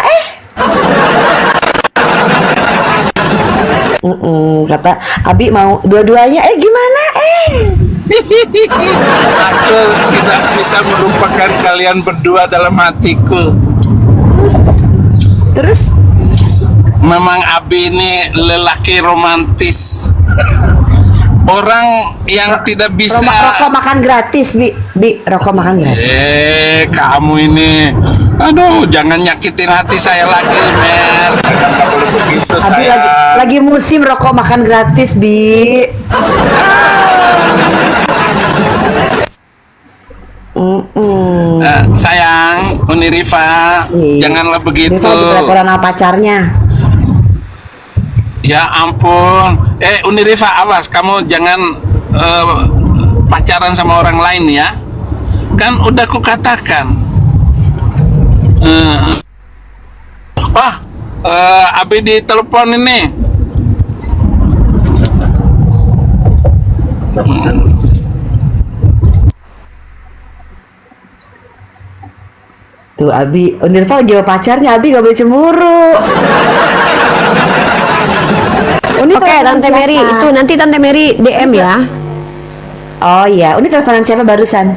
Kata Abi mau dua-duanya, gimana? Aku tidak bisa melupakan kalian berdua dalam hatiku. Terus? Memang Abi ini lelaki romantis. Orang yang tidak bisa Rokok makan gratis, Bi, rokok makan gratis. Kamu ini, aduh, jangan nyakitin hati saya lagi, Mer. Jangan, nggak boleh begitu, Abi sayang. lagi musim rokok makan gratis, Bi. Sayang, Unirifa, Iya. janganlah begitu. Rifa lagi teleponan sama pacarnya. Ya ampun. Unirifa, awas, kamu jangan pacaran sama orang lain ya. Kan udah ku katakan. Abi ditelepon ini. Tuh Abi, Unirfa lagi sama pacarnya, Abi gak boleh cemburu. Oke, Tante Mary, itu nanti Tante Mary DM ya. Oh iya, ini teleponan siapa barusan?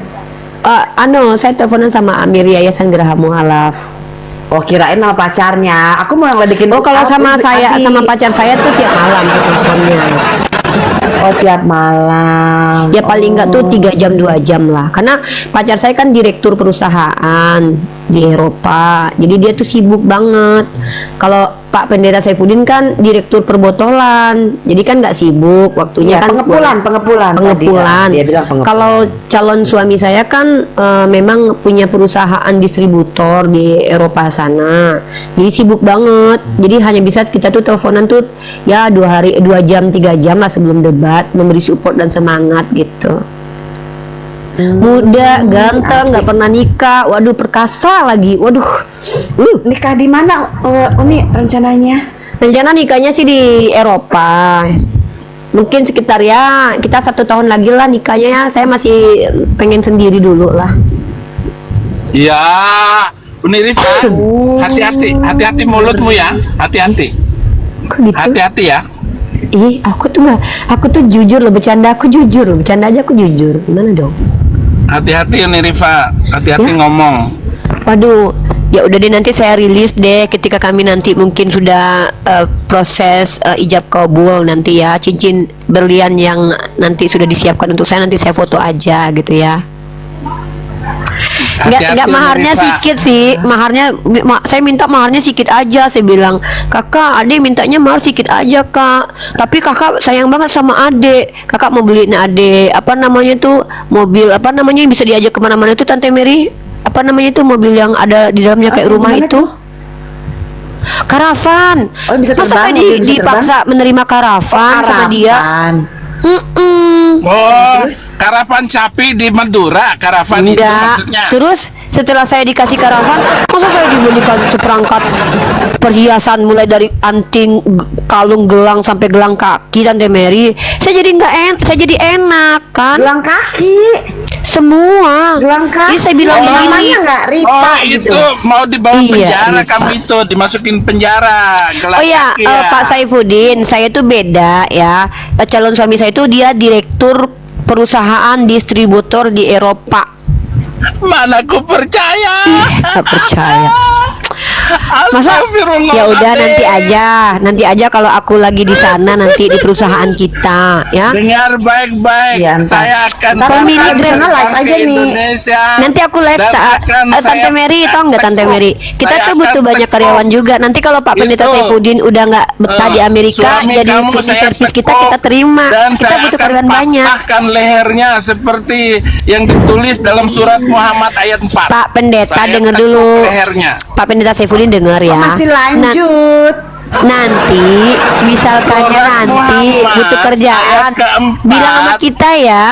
Saya teleponan sama Amir Yayasan Geraha Mualaf. Oh, kirain sama pacarnya. Aku mau ngeledekin. Oh, kalau sama saya Abi. sama pacar saya tuh tiap malam tuh teleponnya. Oh, tiap malam. Ya paling enggak tuh 3 jam 2 jam lah. Karena pacar saya kan direktur perusahaan di Eropa. Jadi dia tuh sibuk banget. Kalau Pak Pendeta Saifuddin kan direktur perbotolan. Jadi kan nggak sibuk waktunya Ya, kan pengepulan tadi kan. Dia bilang pengepulan. Kalau calon suami saya kan memang punya perusahaan distributor di Eropa sana. Jadi sibuk banget. Jadi hanya bisa kita tuh teleponan tuh ya 2 jam 3 jam lah sebelum debat, memberi support dan semangat gitu. Muda, ganteng, nggak pernah nikah, waduh perkasa lagi, waduh. Nikah di mana? Uni rencananya? Rencana nikahnya sih di Eropa. Mungkin sekitar ya kita 1 tahun lagi lah nikahnya ya. Saya masih pengen sendiri dulu lah. Ya, Unirifa, hati-hati mulutmu ya, hati-hati. Kok gitu? Hati-hati ya. Aku tuh jujur loh, bercanda aku jujur loh, bercanda aja aku jujur. Gimana dong? Hati-hati Unirifa, hati-hati Ya. ngomong. Waduh, ya udah deh nanti saya rilis deh ketika kami nanti mungkin sudah proses ijab kabul nanti ya, cincin berlian yang nanti sudah disiapkan untuk saya nanti saya foto aja gitu ya. Enggak maharnya Unirifa. sedikit sih, maharnya saya minta maharnya sedikit aja. Saya bilang, kakak, adek mintanya mahar sedikit aja kak, tapi kakak sayang banget sama adek, kakak mau beliin adek apa namanya tuh mobil apa namanya yang bisa diajak kemana-mana itu Tante Mary, apa namanya itu mobil yang ada di dalamnya kayak rumah gimana itu tuh? karavan. Oh, bisa Masa terbang, saya mobil bisa dipaksa menerima karavan sama dia? Oh, karavan sapi di Madura, karavan itu Enggak. maksudnya. Terus setelah saya dikasih karavan, masa saya dibelikan seperangkat perhiasan mulai dari anting, kalung, gelang sampai gelang kaki Tante Mary. Saya jadi saya jadi enak kan? Gelang kaki. Semua. Gelang kaki. Jadi saya bilang begini. namanya nggak Rifa Oh, gitu. itu mau dibawa Iya, penjara iya. kamu itu, dimasukin penjara. Gelang Oh ya, kaki ya. Pak Saifuddin, saya tuh beda ya. Calon suami saya itu dia direktur perusahaan distributor di Eropa. Mana ku percaya. Nggak percaya. Masa Astagfirullahaladzim. ya udah nanti aja kalau aku lagi di sana nanti di perusahaan kita ya. Dengar baik-baik, Iya, ntar. saya akan Ntar pemilik bahkan brand terbang live ke aja nih. Indonesia. Nanti aku live Dan akan Tante saya Mary, tau nggak Tante tekuk. Mary? Kita Saya tuh akan butuh banyak tekuk. karyawan juga. Nanti kalau Pak Pendeta Itu. Saifuddin udah nggak betah di Amerika, Suami jadi kamu untuk saya servis kita tekuk, terima. dan Kita saya butuh akan karyawan banyak. patahkan lehernya seperti yang ditulis dalam surat Muhammad ayat 4. Pak Pendeta Saya denger tekuk dulu. lehernya. Pak Pendeta Saifuddin dengar ya. Masih lanjut. Nanti misalkannya Surat nanti Muhammad butuh kerjaan, ayat keempat. bilang sama kita ya.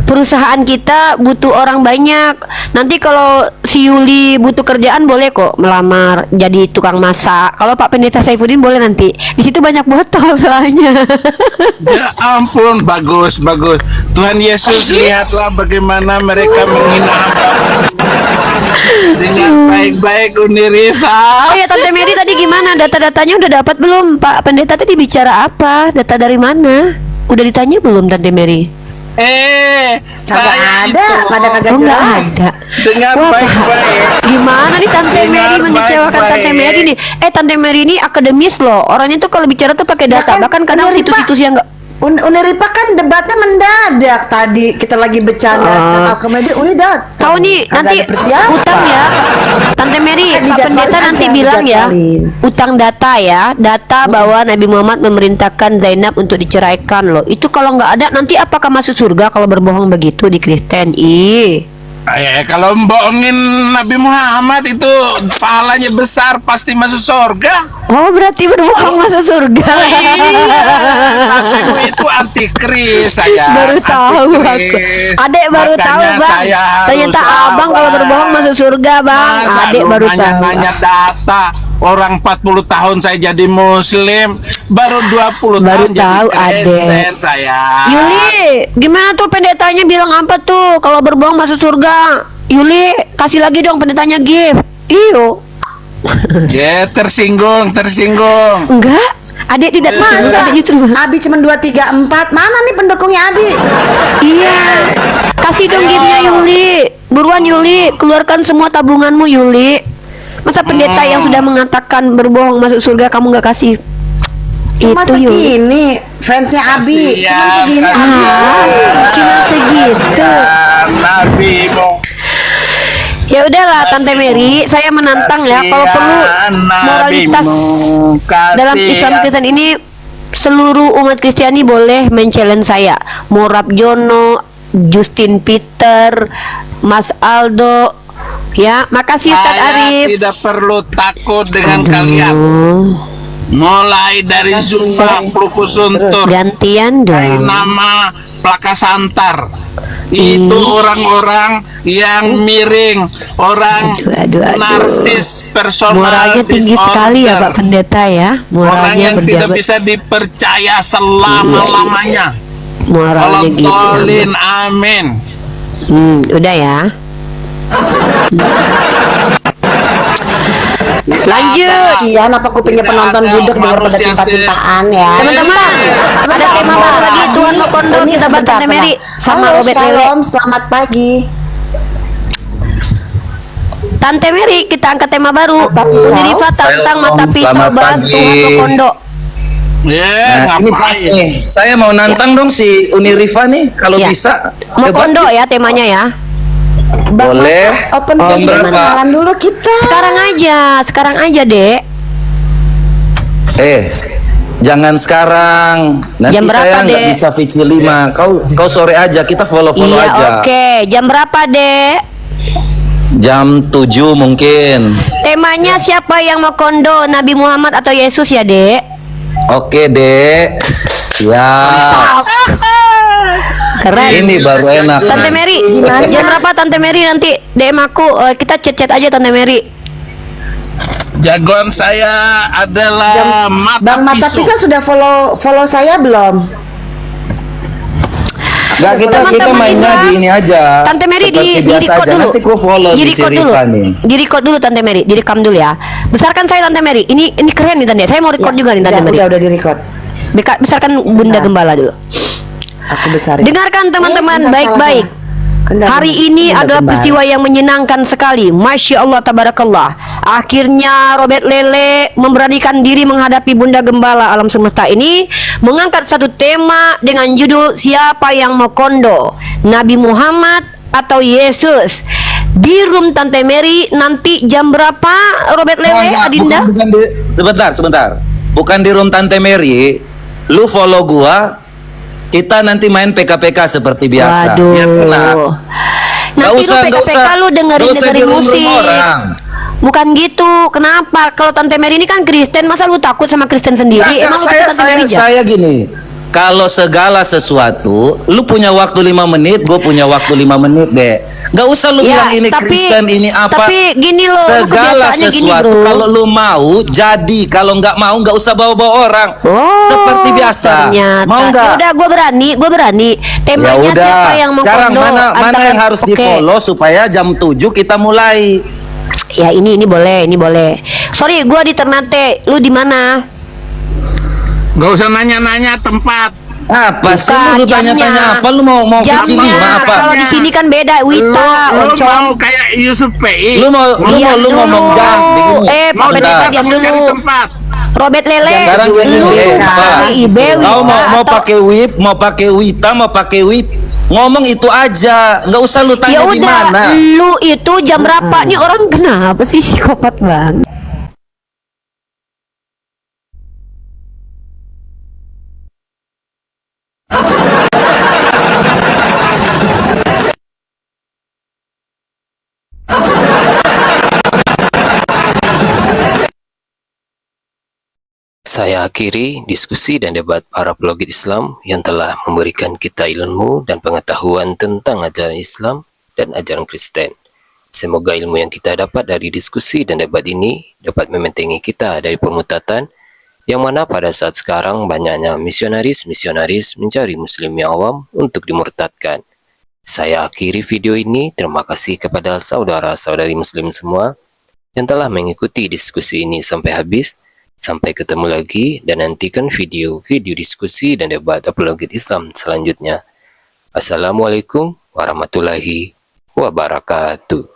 Perusahaan kita butuh orang banyak. Nanti kalau si Yuli butuh kerjaan boleh kok melamar jadi tukang masak. Kalau Pak Pendeta Saifuddin boleh nanti. Di situ banyak botol soalnya. Ya ampun, bagus. Tuhan Yesus, lihatlah bagaimana mereka menghina hamba. Dengan baik-baik Uni Rifa. Oh ya Tante Mary tadi gimana? Data-datanya udah dapat belum? Pak Pendeta tadi bicara apa? Data dari mana? Udah ditanya belum Tante Mary? Saya Kagak ada, itu kagak Oh nggak jelas. ada. dengar Wah, baik-baik. gimana nih Tante Dengar Mary mengecewakan baik-baik. Tante Mary nih? Tante Mary ini akademis loh. Orangnya tuh kalau bicara tuh pakai data. Ya kan, Bahkan kadang Uni Rifa- situs-situs yang nggak. Uniripa kan debatnya mendadak tadi kita lagi bercanda. Kemudian Uni datang. Tahu nih Kagak nanti ada persiapan. utang ya. Tante Mary, Kan Pak dijadwalin Pendeta aja, nanti bilang ya. dijadwalin. Utang data ya. Data bahwa Nabi Muhammad memerintahkan Zainab untuk diceraikan loh. Itu kalau nggak ada nanti apakah masuk surga kalau berbohong begitu di Kristen? Kalau membohongin Nabi Muhammad itu pahalanya besar, pasti masuk surga. Oh berarti berbohong masuk surga. Ibu itu antikris saya. Baru tahu aku. Adek baru tahu bang. Ternyata abang kalau berbohong masuk surga bang. Adek baru tahu. Nanya data. Orang 40 tahun saya jadi muslim, baru 20 Baru tahun jadi tahu, Kristen Adek. saya. Yuli, gimana tuh pendetanya bilang apa tuh kalau berbohong masuk surga? Yuli, kasih lagi dong pendetanya gift. Iyo. Ya, tersinggung. Enggak, adek tidak masuk. Masa? Adek justru. Abi cuma 2, 3, 4. Mana nih pendukungnya Abi? Iya. Kasih dong giftnya Yuli. Buruan Yuli, keluarkan semua tabunganmu Yuli. Masa pendeta yang sudah mengatakan berbohong masuk surga kamu nggak kasih? Cuma Itu Yuli. segini fansnya Abi. Kasihan, Cuma segini Abi. Cuma segitu. Nabimu. Ya udahlah Tante Mary, saya menantang ya kalau perlu moralitas dalam Islam Kristen ini seluruh umat Kristiani boleh men-challenge saya. Morab Jono, Justin Peter, Mas Aldo. Ya, makasih Ustaz Saya Arif. tidak perlu takut dengan kalian. Mulai dari Zumba, Plukusuntur, Gantian dong. nama Plakasantar. Itu orang-orang yang miring, orang Aduh. narsis, personal Moralnya tinggi sekali ya disorder. Pak Pendeta ya. Orang Moralnya yang tidak berjabat. bisa dipercaya selama-lamanya. Moralnya gitu. Tolin, amin. Udah ya. Lanjut. Iya, apa kupingnya Tidak penonton ada budek dengar pada manusia timpah-timpahan ya. Teman-teman, ada tema baru lagi Tuhan mau kondo Ini kita bahas sebentar, Tante Mary tenang. sama Halo, Robert Lele. Shalom, selamat pagi. Tante Mary kita angkat tema baru. Unirifa tantang mata pisau selamat bahas pagi. Tuhan mau kondo. Ya, Nah, ini pas ngapain? nih. Saya mau nantang dong si Unirifa nih, kalau Ya. bisa. Mau Coba. kondo ya temanya ya. Boleh. Open Jam phone berapa? kenalan dulu kita. Sekarang aja Dek. Jangan sekarang. Nanti Jam berapa, saya nggak Dek? bisa VC5. Kau sore aja, kita follow-follow Iya aja. oke. Jam berapa Dek? Jam 7 mungkin. Temanya siapa yang mau kondo, Nabi Muhammad atau Yesus ya Dek? Oke, Dek. Siap. Keren. Ini baru enak. Tante Mary, jam berapa Tante Mary nanti DM aku, kita chat-chat aja Tante Mary. Jagoan saya adalah Bang Mata Pisau sudah follow saya belum? Nggak, kita Teman-teman mainnya Islam, di ini aja. Tante Mary Seperti di biasa record aja. dulu. Nanti gua follow Di di si record dulu. Rifa nih. Di record dulu Tante Mary, direkam dulu ya. Besarkan saya Tante Mary. Ini keren nih Tante. Saya mau record juga nih Tante Mary. Udah di record. Besarkan Bunda Nah. Gembala dulu. Aku besarin. Dengarkan teman-teman bentar, baik-baik. Hari ini Udah adalah kembali. peristiwa yang menyenangkan sekali. Masya Allah, tabarakallah. Akhirnya Robert Lele memberanikan diri menghadapi Bunda Gembala alam semesta ini, mengangkat satu tema dengan judul Siapa yang mau kondo, Nabi Muhammad atau Yesus? Di room Tante Mary nanti jam berapa, Robert Lele, Adinda? bukan sebentar. Bukan di room Tante Mary. Lu follow gua. Kita nanti main PKPK seperti biasa. Waduh. Biar enak. Nanti lu PKPK lu dengerin musik. Orang. Bukan gitu. Kenapa? Kalau Tante Mary ini kan Kristen, masa lu takut sama Kristen sendiri? Nah, Emang lu takut Tante Mary aja? saya gini. Kalau segala sesuatu, lu punya waktu 5 menit, gue punya waktu 5 menit, deh. Gak usah lu Ya, bilang ini Kristen, ini apa. Tapi gini loh, lu segala kebiasaannya gini, sesuatu, bro. kalau lu mau, jadi. Kalau nggak mau, nggak usah bawa-bawa orang. Oh, Seperti biasa. ternyata. Mau nggak? Ya udah, gue berani. Temanya Ya udah. siapa yang mau Sekarang kondo mana antara- yang harus Oke. di-follow supaya jam 7 kita mulai. Ya ini boleh, ini boleh. Sorry, gue di Ternate. Lu di mana? Gak usah nanya-nanya tempat. Apa sih Bukan, lu tanya-tanya jamnya. apa? Lu mau Jamnya. kecil apa? Kalau di sini kan beda. Wita, Lu Oncom. mau kayak Yusuf PI? Lu mau Diam ngomong dulu. jam begini. Pak Sebentar. Pendeta, diam dulu. Cari tempat. Robert Lele, Sekarang gini, lu Pak. PIB, Kau Wita, mau atau- pakai whip, mau pakai wita, mau pakai wit, ngomong itu aja, nggak usah lu Ya tanya di udah, mana. lu itu jam berapa? Nih orang kenapa sih psikopat banget? Saya akhiri diskusi dan debat para pelogit Islam yang telah memberikan kita ilmu dan pengetahuan tentang ajaran Islam dan ajaran Kristen. Semoga ilmu yang kita dapat dari diskusi dan debat ini dapat membentengi kita dari pemutatan yang mana pada saat sekarang banyaknya misionaris-misionaris mencari muslim yang awam untuk dimurtadkan. Saya akhiri video ini. Terima kasih kepada saudara-saudari muslim semua yang telah mengikuti diskusi ini sampai habis. Sampai ketemu lagi dan nantikan video-video diskusi dan debat apologet Islam selanjutnya. Assalamualaikum warahmatullahi wabarakatuh.